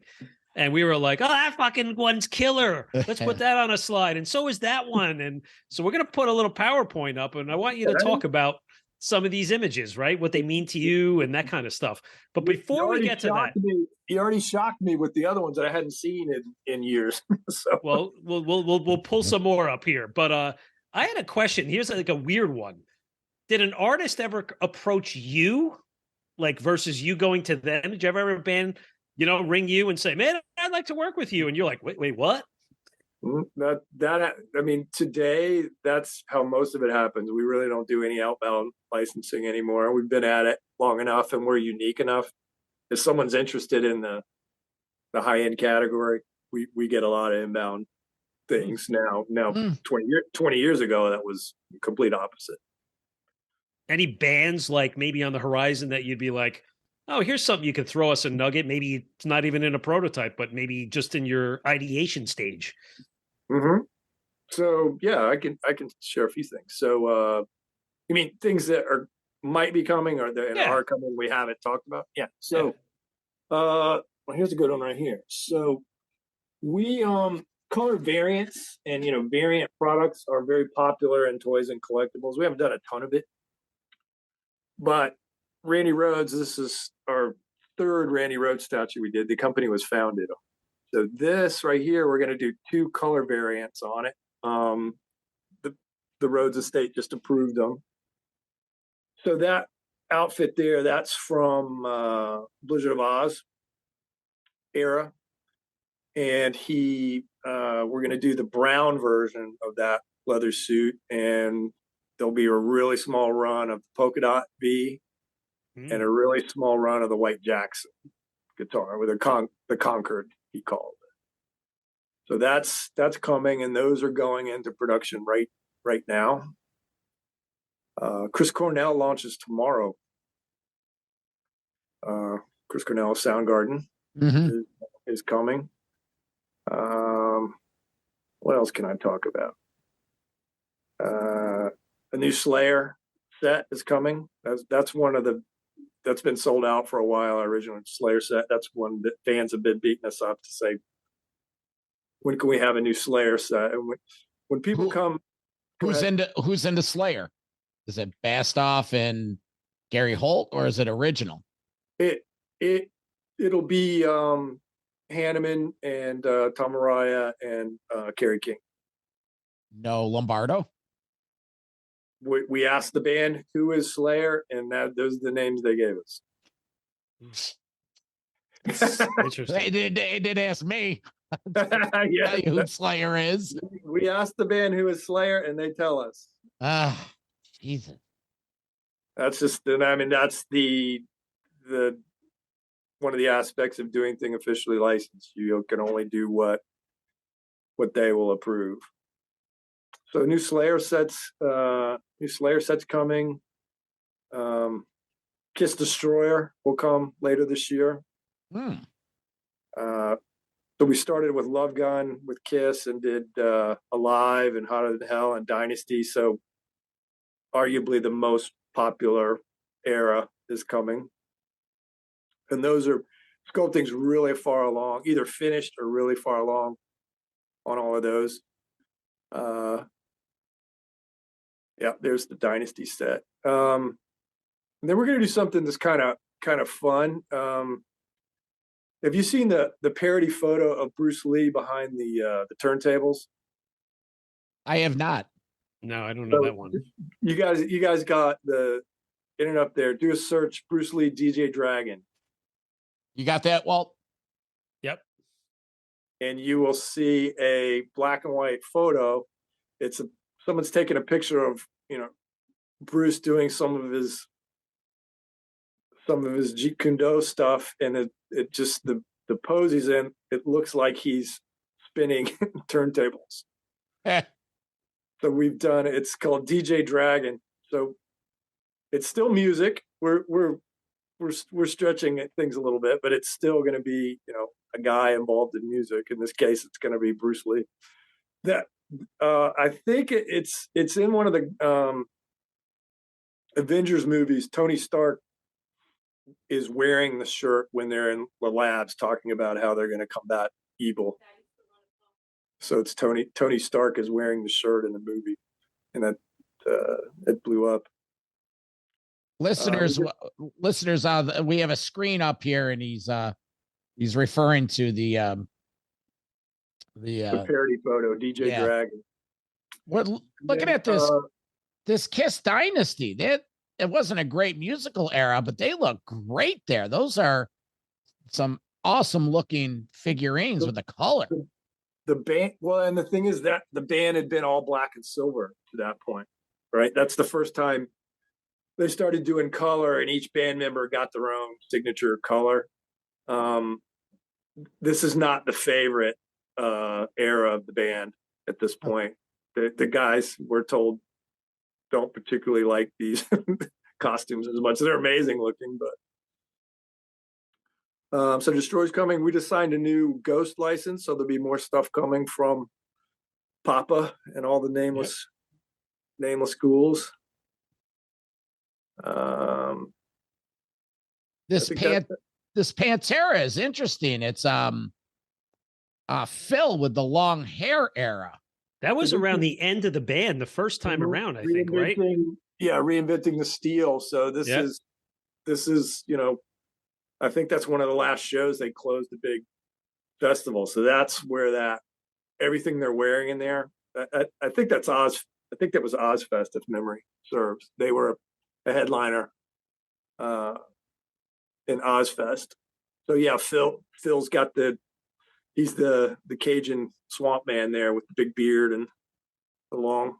And we were like, oh, that fucking one's killer. Let's put that on a slide. And so is that one. And so we're going to put a little PowerPoint up. And I want you to talk about some of these images, right? What they mean to you and that kind of stuff. But before we get to that. You already shocked me with the other ones that I hadn't seen in years. So. Well, we'll pull some more up here. But I had a question. Here's like a weird one. Did an artist ever approach you, like versus you going to them? Did you ever have a band ring you and say, man, I'd like to work with you. And you're like, wait, what? I mean, today, that's how most of it happens. We really don't do any outbound licensing anymore. We've been at it long enough and we're unique enough. If someone's interested in the high-end category, we get a lot of inbound things now. 20 years ago, that was the complete opposite. Any bands like maybe on the horizon that you'd be like, Oh, here's something you could throw us a nugget. Maybe it's not even in a prototype, but maybe just in your ideation stage. Mm-hmm. So yeah, I can share a few things. So you mean things that might be coming or that Yeah. are coming we haven't talked about? Yeah. So well, here's a good one right here. So we color variants and variant products are very popular in toys and collectibles. We haven't done a ton of it, but Randy Rhoads, this is our third Randy Rhoads statue we did. The company was founded. So this right here, we're going to do 2 color variants on it. The Rhoads estate just approved them. So that outfit there, that's from Blizzard of Oz era, and we're going to do the brown version of that leather suit, and there'll be a really small run of the polka dot V and a really small run of the White Jackson guitar with the Concord, he called it. So that's coming, and those are going into production right now. Chris Cornell launches tomorrow. Chris Cornell Soundgarden is coming. What else can I talk about? A new Slayer set is coming. That's been sold out for a while. Our original Slayer set. That's one that fans have been beating us up to say, when can we have a new Slayer set? And when people come, who's into Slayer? Is it Bastoff and Gary Holt, or is it original? It'll be Hanneman and Tom Araya and Kerry King. No Lombardo. We asked the band who is Slayer, and those are the names they gave us. Interesting. They did ask me. Yeah, who Slayer is. We asked the band who is Slayer, and they tell us. Jesus. That's just, I mean, that's the one of the aspects of doing thing officially licensed. You can only do what they will approve. So new Slayer sets coming. Kiss Destroyer will come later this year. So we started with Love Gun with Kiss and did Alive and Hotter Than Hell and Dynasty. So arguably the most popular era is coming. And those are sculpting's really far along, either finished or really far along on all of those. Yeah, there's the Dynasty set. And then we're going to do something that's kind of fun. Have you seen the parody photo of Bruce Lee behind the turntables? I have not. No, I don't know that one. You guys got the internet up there. Do a search, Bruce Lee DJ Dragon. You got that, Walt? Yep. And you will see a black and white photo. Someone's taking a picture of Bruce doing some of his Jeet Kune Do stuff, and it just the pose he's in, it looks like he's spinning turntables. So we've done, it's called DJ Dragon. So it's still music. We're stretching things a little bit, but it's still going to be a guy involved in music. In this case, it's going to be Bruce Lee. That I think it's in one of the Avengers movies. Tony Stark is wearing the shirt when they're in the labs talking about how they're going to combat evil. So it's Tony Stark is wearing the shirt in the movie, and that it blew up. Listeners, we have a screen up here, and he's referring to the parody photo, DJ Dragon. Looking at this Kiss Dynasty, that it wasn't a great musical era, but they look great there. Those are some awesome looking figurines with the color. The band, well, and the thing is that the band had been all black and silver to that point, right? That's the first time they started doing color, and each band member got their own signature color. This is not the favorite era of the band at this point. The guys, we're told, don't particularly like these costumes as much. They're amazing looking, but So Destroy's coming. We just signed a new Ghost license, so there'll be more stuff coming from Papa and all the nameless ghouls. This Pantera is interesting. It's Phil with the long hair era. That was around the end of the band the first time around, I think, right? Yeah, reinventing the steel. So this is, you know, I think that's one of the last shows they closed the big festival. So that's where everything they're wearing in there. I think that's Oz. I think that was Ozfest, if memory serves. They were a headliner in Ozfest. So yeah, Phil's got he's the Cajun swamp man there with the big beard and the long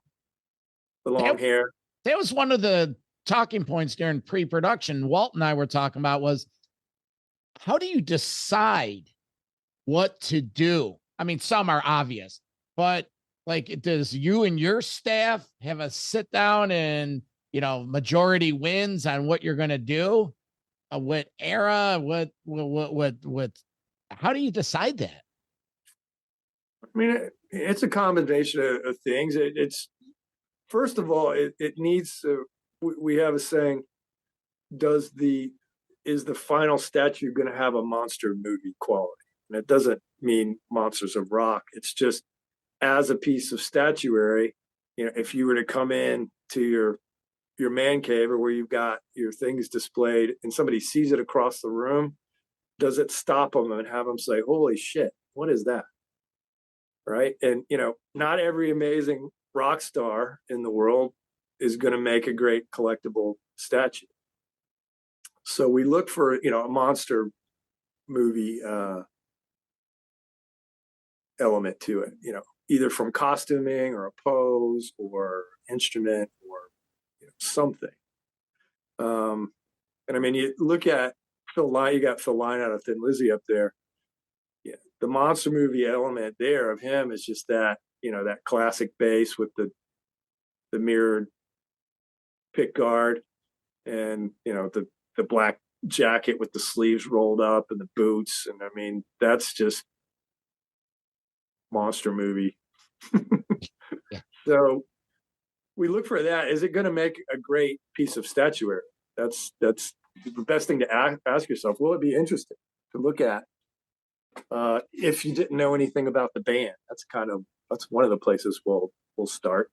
hair. That was one of the talking points during pre-production. Walt and I were talking about was, how do you decide what to do? I mean, some are obvious, but like, does you and your staff have a sit down and, you know, majority wins on what you're going to do? What era? What? How do you decide that? I mean, it's a combination of things. It's first of all, it needs to. We have a saying: is the final statue going to have a monster movie quality? And it doesn't mean Monsters of Rock. It's just as a piece of statuary. You know, if you were to come in to your man cave or where you've got your things displayed and somebody sees it across the room, does it stop them and have them say, holy shit, what is that? Right. And, you know, not every amazing rock star in the world is going to make a great collectible statue. So we look for, you know, a monster movie element to it, you know, either from costuming or a pose or instrument or something. And I mean, you look at Phil Line, you got Phil Line out of Thin Lizzy up there. Yeah, the monster movie element there of him is just that, you know, that classic bass with the mirrored pick guard and, you know, the black jacket with the sleeves rolled up and the boots. And I mean, that's just monster movie. Yeah. So we look for that. Is it going to make a great piece of statuary? That's the best thing to ask yourself. Will it be interesting to look at if you didn't know anything about the band? That's one of the places we'll start.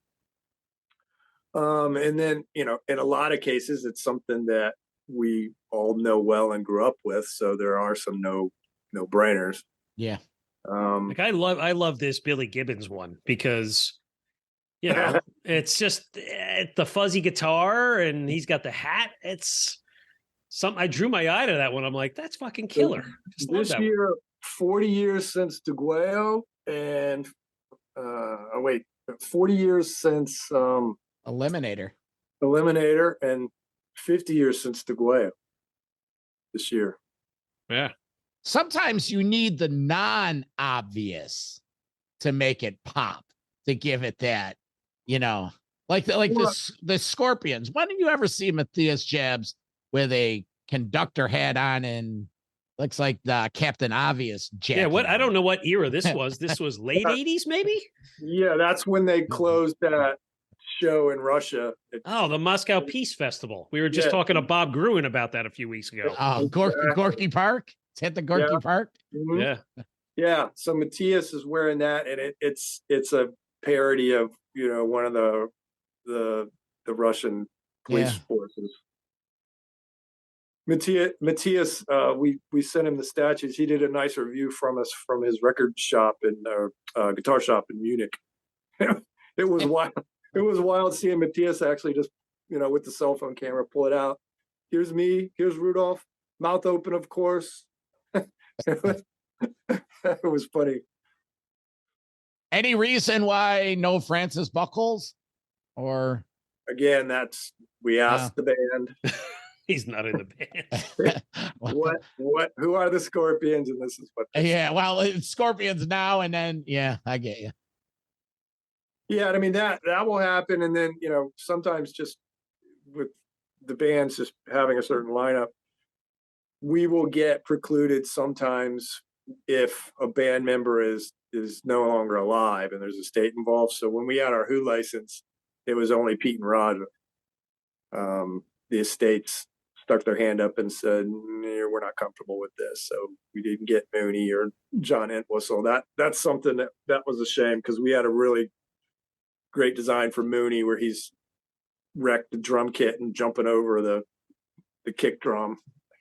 And then, you know, in a lot of cases, it's something that we all know well and grew up with. So there are some no brainers. Yeah. Like I love this Billy Gibbons one because, you know, it's just the fuzzy guitar and he's got the hat. It's something. I drew my eye to that one. I'm like, that's fucking killer. This year, 40 years since DeGuayo and 40 years since Eliminator and 50 years since DeGuayo this year. Yeah. Sometimes you need the non-obvious to make it pop, to give it that, you know, like the Scorpions. When did you ever see Matthias Jabs with a conductor hat on and looks like the Captain Obvious jacket? Yeah, what? I don't know what era this was. This was late 80s, maybe? Yeah, that's when they closed that show in Russia. The Moscow Peace Festival. We were just talking to Bob Gruen about that a few weeks ago. Oh, Gorky Park? It's at the Gorky Park? Mm-hmm. Yeah. Yeah. So Matthias is wearing that, and it's a parody of, you know, one of the Russian police forces. Matthias, we sent him the statues. He did a nice review from his record shop and guitar shop in Munich. It was wild. It was wild seeing Matthias actually just, you know, with the cell phone camera, pull it out. Here's me. Here's Rudolph. Mouth open, of course. It was funny. Any reason why no Francis Buckles? Or again, we asked the band. He's not in the band. Who are the Scorpions? And this is what. Well, it's Scorpions now, and then I get you. Yeah, I mean that will happen, and then, you know, sometimes just with the bands just having a certain lineup, we will get precluded sometimes if a band member is no longer alive and there's a state involved. So when we had our Who license, it was only Pete and Rod. The estates stuck their hand up and said, we're not comfortable with this. So we didn't get Mooney or John Entwistle. That's something that was a shame, because we had a really great design for Mooney where he's wrecked the drum kit and jumping over the kick drum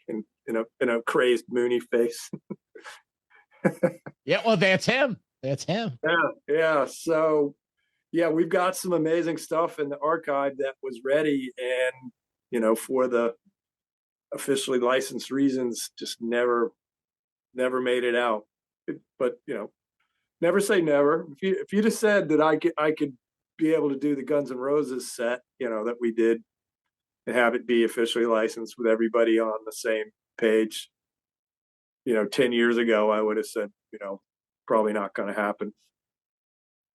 in a crazed Mooney face. Yeah, well, that's him. That's him. Yeah. So, yeah, we've got some amazing stuff in the archive that was ready, and for the officially licensed reasons, just never made it out. But never say never. If you just said that I could be able to do the Guns N' Roses set, that we did, and have it be officially licensed with everybody on the same page, 10 years ago, I would have said, probably not going to happen.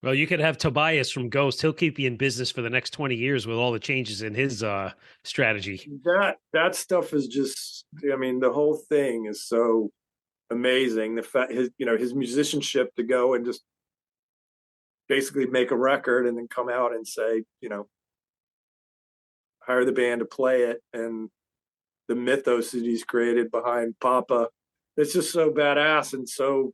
Well, you could have Tobias from Ghost. He'll keep you in business for the next 20 years with all the changes in his strategy. That stuff is just, the whole thing is so amazing. The fact his musicianship to go and just basically make a record and then come out and say, hire the band to play it, and the mythos that he's created behind Papa, it's just so badass, and so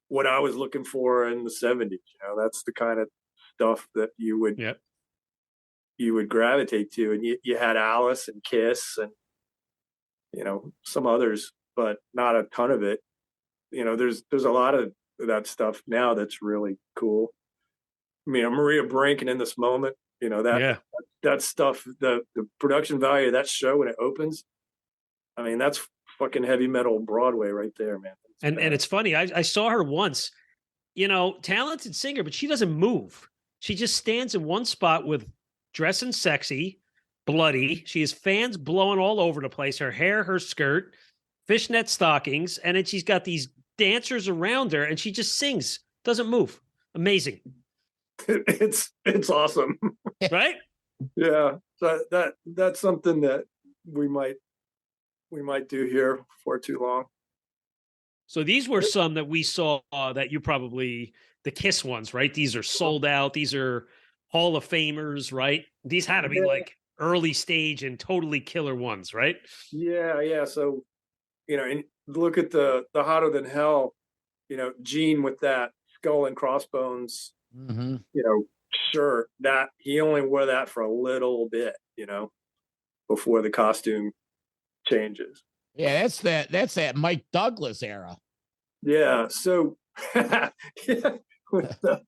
what I was looking for in the 70s. That's the kind of stuff that you would gravitate to. And you had Alice and Kiss and some others, but not a ton of it. There's a lot of that stuff now that's really cool. Maria Brink, and In This Moment, that stuff, the production value of that show when it opens, that's fucking heavy metal Broadway right there, man. And it's funny, I saw her once, talented singer, but she doesn't move. She just stands in one spot with dressing sexy, bloody. She has fans blowing all over the place, her hair, her skirt, fishnet stockings, and then she's got these dancers around her, and she just sings, doesn't move. Amazing. It's awesome. Right? Yeah. So that's something that we might do here before too long. So these were some that we saw that you probably, the Kiss ones, right? These are sold out. These are Hall of Famers, right? These had to be like early stage and totally killer ones, right? Yeah. So, and look at the Hotter Than Hell, Gene with that skull and crossbones, shirt, that he only wore that for a little bit, before the costume changes. Yeah, that's that Mike Douglas era. Yeah. So with the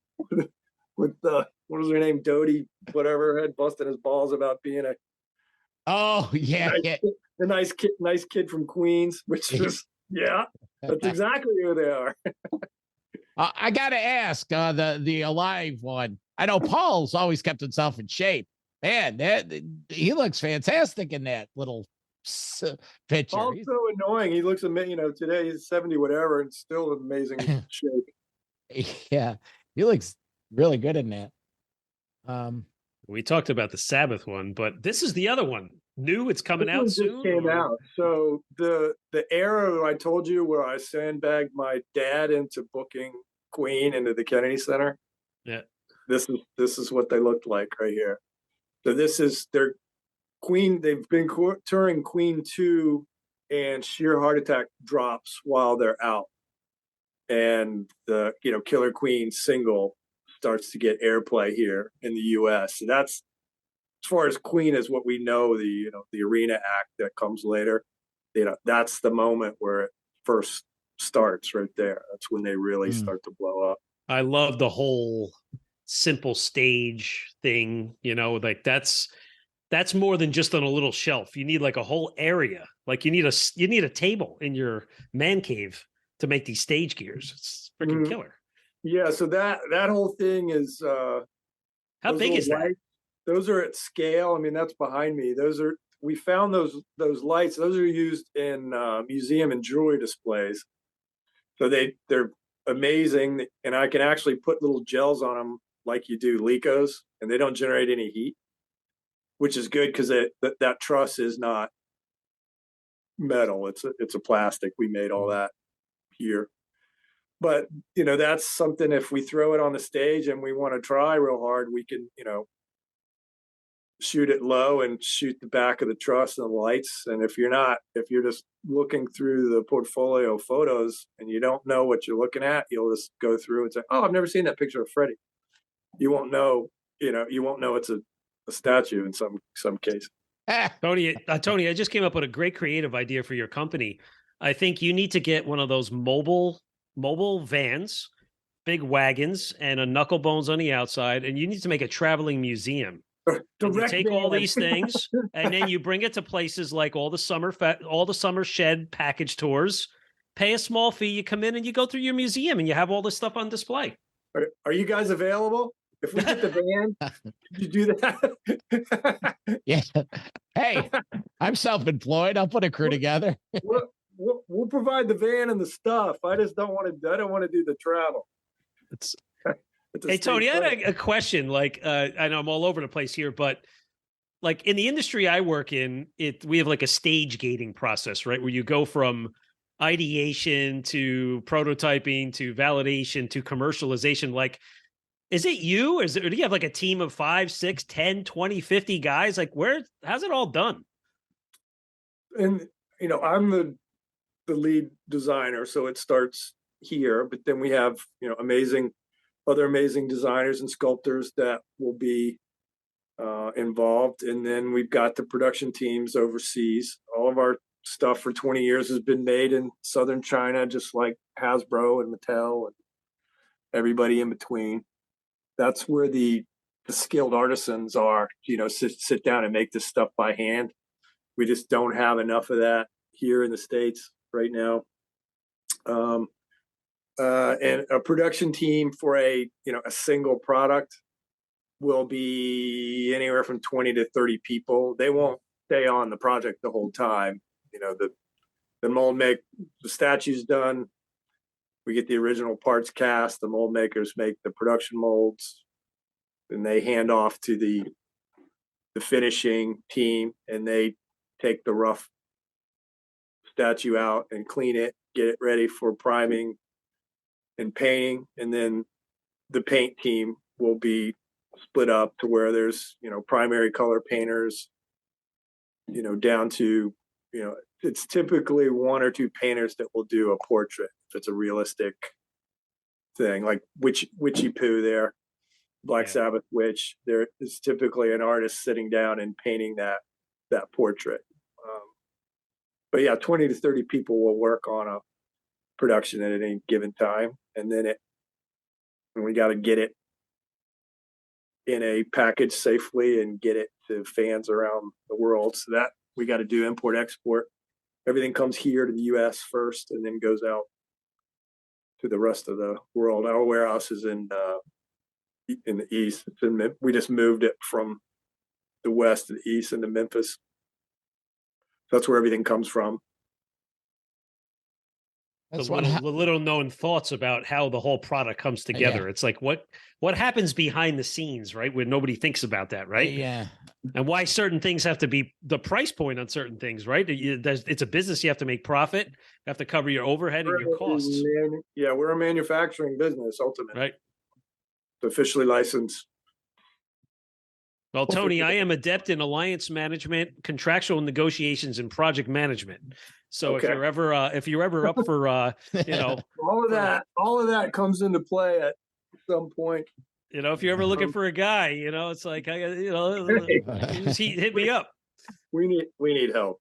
what was her name? Dodie, whatever, had busted his balls about being a nice kid from Queens, which is that's exactly who they are. I gotta ask, the Alive one. I know Paul's always kept himself in shape. Man, he looks fantastic in that little picture. Paul's so annoying. He looks amazing. Today he's 70 whatever and still in amazing shape. Yeah, he looks really good in that. We talked about the Sabbath one, but this is the other one. New, it's coming out soon. Came out. So the era I told you where I sandbagged my dad into booking Queen into the Kennedy Center. Yeah. This is what they looked like right here. So this is their Queen. They've been touring Queen 2 and Sheer Heart Attack drops while they're out. And the Killer Queen single starts to get airplay here in the US. So that's, as far as Queen is what we know, the arena act that comes later, that's the moment where it first starts right there. That's when they really start to blow up. I love the whole simple stage thing, like that's more than just on a little shelf. You need like a whole area. Like you need a table in your man cave to make these stage gears. It's freaking killer. Yeah, so that whole thing is how big is that? Those are at scale. That's behind me. We found those lights. Those are used in museum and jewelry displays. So they're amazing, and I can actually put little gels on them like you do Lecos, and they don't generate any heat, which is good because that truss is not metal. It's a plastic. We made all that here. But, that's something, if we throw it on the stage and we want to try real hard, we can, shoot it low and shoot the back of the truss and the lights. And if you're just looking through the portfolio photos and you don't know what you're looking at, you'll just go through and say, oh, I've never seen that picture of Freddie. You won't know, it's a statue in some cases. Tony, I just came up with a great creative idea for your company. I think you need to get one of those mobile vans, big wagons, and a Knucklebones on the outside, and you need to make a traveling museum. You take all these things, and then you bring it to places like all the summer shed package tours. Pay a small fee, you come in and you go through your museum, and you have all this stuff on display. Are you guys available? If we get the van, could you do that? Yeah. Hey, I'm self-employed. I'll put a crew together. We'll provide the van and the stuff. I just don't want to do the travel. Hey, Tony, I had a question. Like, I know I'm all over the place here, but like in the industry I work in, we have like a stage gating process, right? Where you go from ideation to prototyping to validation to commercialization. Like, is it you? Or do you have like a team of 5, 6, 10, 20, 50 guys? Like, how's it all done? And, I'm the lead designer, so it starts here, but then we have, other amazing designers and sculptors that will be involved. And then we've got the production teams overseas. All of our stuff for 20 years has been made in Southern China, just like Hasbro and Mattel and everybody in between. That's where the skilled artisans are, sit down and make this stuff by hand. We just don't have enough of that here in the States right now. And a production team for a single product will be anywhere from 20 to 30 people. They won't stay on the project the whole time. The mold the statue's done. We get the original parts cast. The mold makers make the production molds, and they hand off to the finishing team, and they take the rough statue out and clean it, get it ready for priming and painting. And then the paint team will be split up to where there's, primary color painters, down to, it's typically 1 or 2 painters that will do a portrait if it's a realistic thing, like Witchy Poo there, Black Sabbath Witch. There is typically an artist sitting down and painting that portrait. But yeah, 20 to 30 people will work on a production at any given time, and then we got to get it in a package safely and get it to fans around the world. So that we got to do import export. Everything comes here to the U.S. first, and then goes out to the rest of the world. Our warehouse is in the east. We just moved it from the west to the east into Memphis. So that's where everything comes from. That's the little known thoughts about how the whole product comes together. Yeah. It's like what happens behind the snes, right? Where nobody thinks about that, right? Yeah. And why certain things have to be the price point on certain things, right? It's a business. You have to make profit. You have to cover your overhead and your costs. Yeah, we're a manufacturing business, ultimately. Right. It's officially licensed. Well, Tony, I am adept in alliance management, contractual negotiations, and project management. So Okay. if you're ever up for, all of that comes into play at some point. If you're ever looking for a guy, it's like, just hit me up. We need help.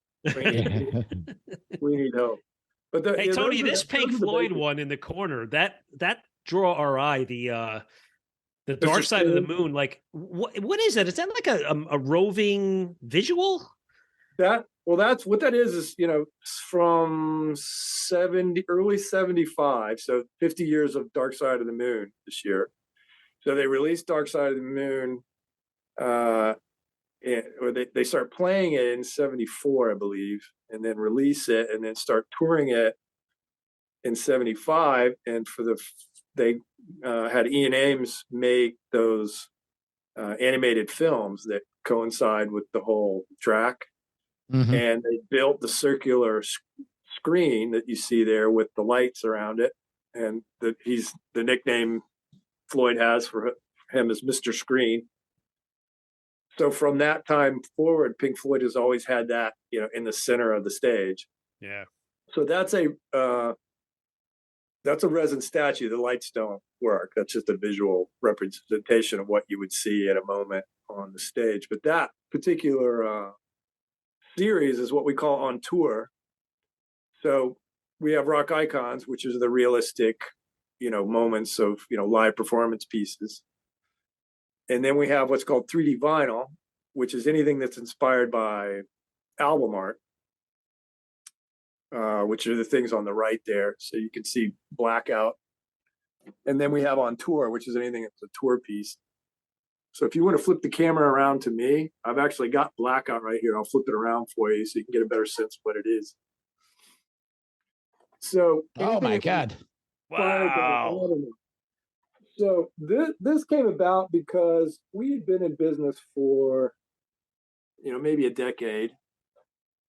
We need help. But hey, Tony, this Pink Floyd one in the corner, that draw our eye, the Dark Side of the Moon. Like, what is that? Is that like a roving visual? That's what that is, from early 75. So 50 years of Dark Side of the Moon this year. So they released Dark Side of the Moon, or they start playing it in 74, I believe, and then release it and then start touring it in 75. And they had Ian Ames make those animated films that coincide with the whole track. Mhm. and they built the circular screen that you see there with the lights around it, and the nickname Floyd has for him is Mr. Screen. So from that time forward, Pink Floyd has always had that, in the center of the stage. Yeah. So that's a resin statue. The lights don't work. That's just a visual representation of what you would see at a moment on the stage. But that particular series is what we call On Tour. So we have Rock Icons, which is the realistic, moments of, live performance pieces. And then we have what's called 3D vinyl, which is anything that's inspired by album art, which are the things on the right there. So you can see Blackout. And then we have On Tour, which is anything that's a tour piece. So if you want to flip the camera around to me, I've actually got Blackout right here. I'll flip it around for you so you can get a better sense of what it is. So, Oh my God. Wow. So this came about because we had been in business for, maybe a decade,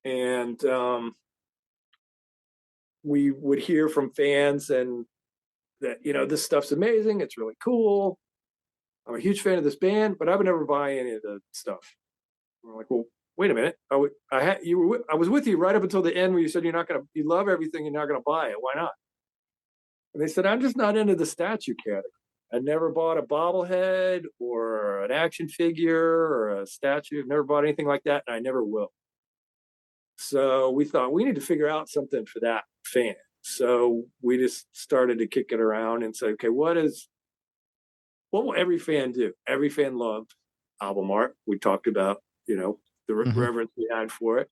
and we would hear from fans and that, this stuff's amazing. It's really cool. I'm a huge fan of this band, but I would never buy any of the stuff. We're like, well, wait a minute. I was with you right up until the end where you said you love everything, you're not gonna buy it. Why not? And they said, I'm just not into the statue category. I never bought a bobblehead or an action figure or a statue. I've never bought anything like that, and I never will. So we thought we need to figure out something for that fan. So we just started to kick it around and say, okay, what will every fan do? Every fan loved album art. We talked about, the reverence we had for it.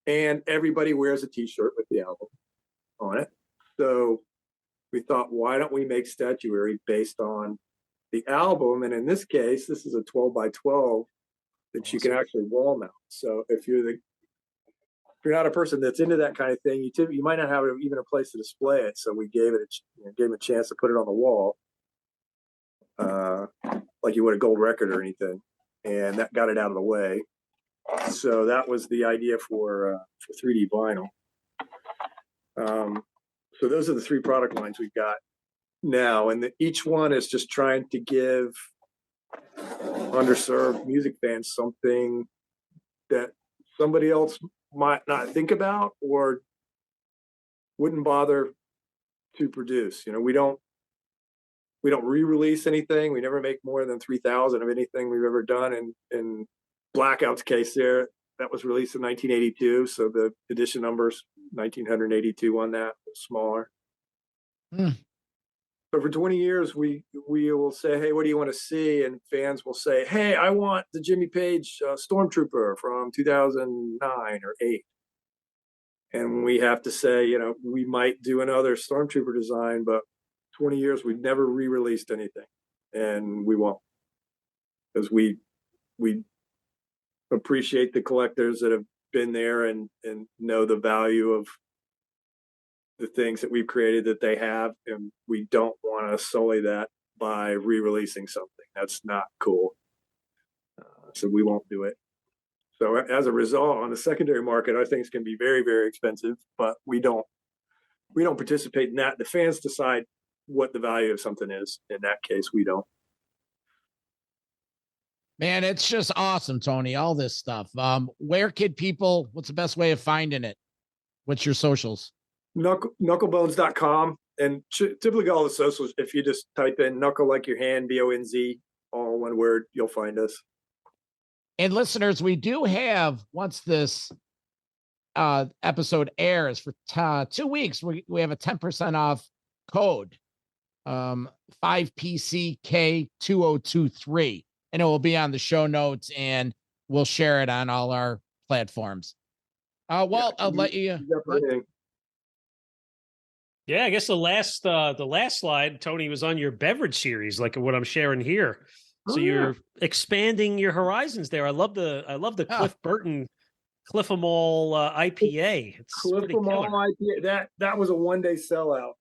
And everybody wears a t-shirt with the album on it. So we thought, why don't we make statuary based on the album? And in this case, this is a 12 by 12 that you can actually wall mount. So if you're not a person that's into that kind of thing, you might not have even a place to display it. So we gave him a chance to put it on the wall, like you would a gold record or anything, and that got it out of the way. So that was the idea for 3D vinyl. So those are the three product lines we've got now, and each one is just trying to give underserved music fans something that somebody else might not think about or wouldn't bother to produce. We don't re-release anything. We never make more than 3,000 of anything we've ever done. In Blackout's case there, that was released in 1982. So the edition number's 1982 on that, smaller. So for 20 years, we will say, hey, what do you want to see? And fans will say, hey, I want the Jimmy Page Stormtrooper from 2009 or 8. And we have to say, we might do another Stormtrooper design, but 20 years, we've never re-released anything. And we won't. Because we appreciate the collectors that have been there and know the value of the things that we've created that they have, and we don't want to sully that by re-releasing something. That's not cool. So we won't do it. So as a result, on the secondary market, our things can be very, very expensive, but we don't participate in that. The fans decide what the value of something is. In that case, we don't. Man, it's just awesome, Tony, all this stuff. What's the best way of finding it? What's your socials? Knucklebones.com, and typically all the socials, if you just type in knuckle like your hand, BONZ, all one word, you'll find us. And listeners, we do have, once this episode airs for 2 weeks, we have a 10% off code, 5PCK2023, and it will be on the show notes, and we'll share it on all our platforms. Walt, I'll let you. Yeah, I guess the last slide, Tony, was on your beverage series, like what I'm sharing here. So you're expanding your horizons there. I love the Cliff Burton Cliff-A-Mall IPA. It's Cliff-A-Mall IPA. That was a one-day sellout.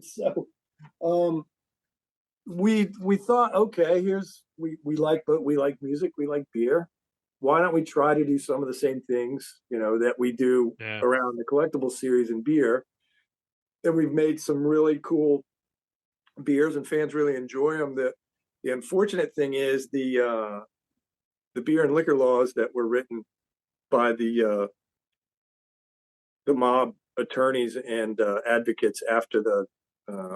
So we thought, okay, we like music, we like beer. why don't we try to do some of the same things, that we do around the collectible series in beer? And we've made some really cool beers, and fans really enjoy them. The unfortunate thing is the beer and liquor laws that were written by the mob attorneys and advocates after the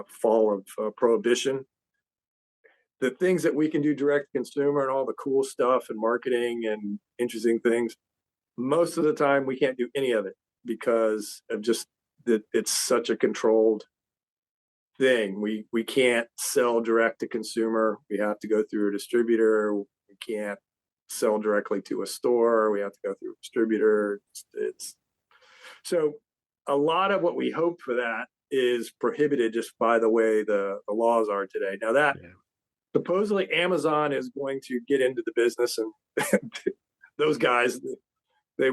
fall of Prohibition. The things that we can do direct to consumer and all the cool stuff and marketing and interesting things, most of the time we can't do any of it because of just that it's such a controlled thing. We can't sell direct to consumer. We have to go through a distributor. We can't sell directly to a store. We have to go through a distributor. It's so a lot of what we hope for that is prohibited just by the way the laws are today. Now that supposedly Amazon is going to get into the business, and those guys, they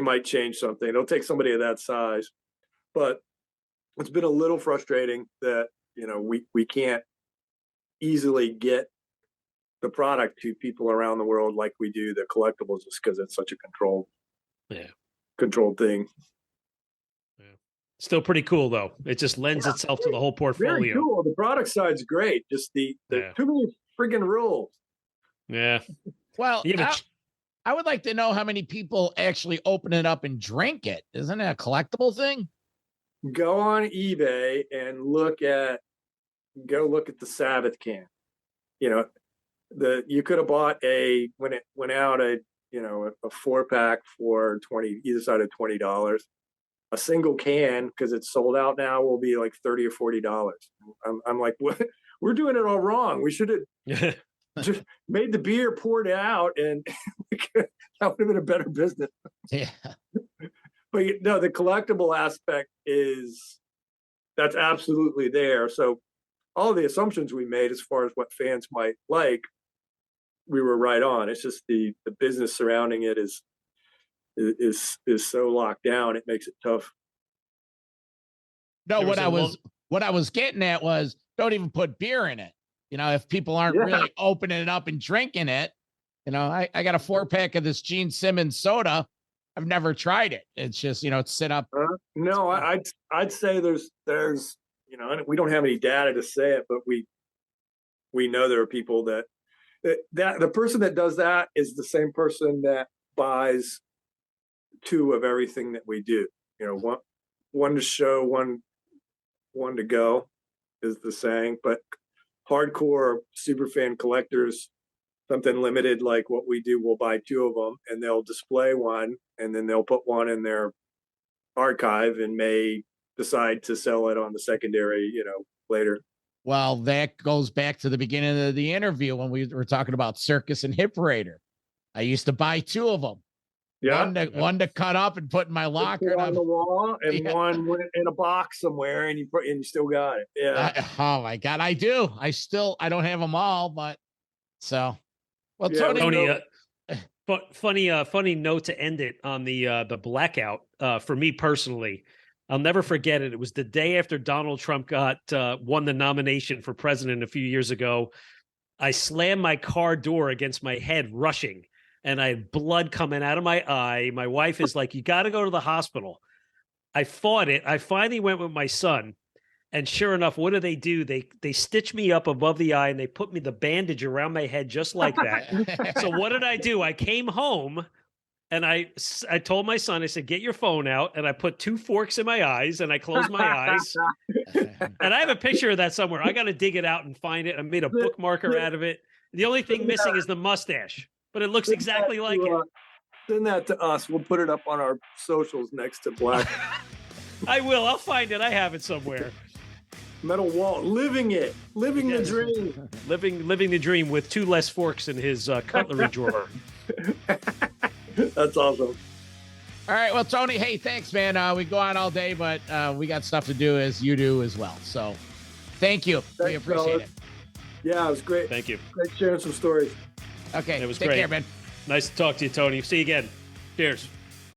might change something. It'll take somebody of that size, but it's been a little frustrating that, we can't easily get the product to people around the world like we do the collectibles, just because it's such a controlled thing. Still pretty cool though. It just lends itself to the whole portfolio. Very cool. The product side's great. Just the too many friggin' rules. Yeah. Well, I would like to know how many people actually open it up and drink it. Isn't it a collectible thing? Go on eBay and look at the Sabbath can. You could have bought when it went out a 4-pack for either side of $20. A single can, because it's sold out now, will be like $30 or $40. I'm like, what? We're doing it all wrong. We should have just made the beer, poured it out, and that would have been a better business. Yeah. But no, the collectible aspect that's absolutely there. So all the assumptions we made as far as what fans might like, we were right on. It's just the business surrounding it is so locked down. It makes it tough. No, what I was getting at was, don't even put beer in it. If people aren't really opening it up and drinking it, I got a 4-pack of this Gene Simmons soda. I've never tried it. It's just, it's set up. No, I'd say there's, we don't have any data to say it, but we know there are people that the person that does that is the same person that buys 2 of everything that we do. One to show, one to go is the saying. But hardcore super fan collectors, something limited like what we do, will buy 2 of them and they'll display one, and then they'll put one in their archive and may decide to sell it on the secondary, later. Well, that goes back to the beginning of the interview when we were talking about Circus and Hip Raider. I used to buy 2 of them. Yeah, one to cut up and put in my locker on the wall, and one went in a box somewhere, and you still got it. Yeah. Oh my God, I do. I don't have them all, but so. Well, Tony, but funny note to end it on the blackout. For me personally, I'll never forget it. It was the day after Donald Trump won the nomination for president a few years ago. I slammed my car door against my head, rushing. And I had blood coming out of my eye. My wife is like, you got to go to the hospital. I fought it. I finally went with my son. And sure enough, what do? They stitch me up above the eye and they put me the bandage around my head just like that. So what did I do? I came home and I told my son, I said, get your phone out. And I put 2 forks in my eyes and I closed my eyes. And I have a picture of that somewhere. I got to dig it out and find it. I made a bookmarker out of it. The only thing missing is the mustache. But it looks exactly like it. Send that to us. We'll put it up on our socials next to Black. I will. I'll find it. I have it somewhere. Metal Wall, living the dream. Living the dream with 2 less forks in his cutlery drawer. That's awesome. All right. Well, Tony, hey, thanks, man. We go on all day, but we got stuff to do as you do as well. So thank you. We appreciate it. Yeah, it was great. Thank you. Great sharing some stories. Okay. It was Take great. care, man. Nice to talk to you, Tony. See you again. Cheers.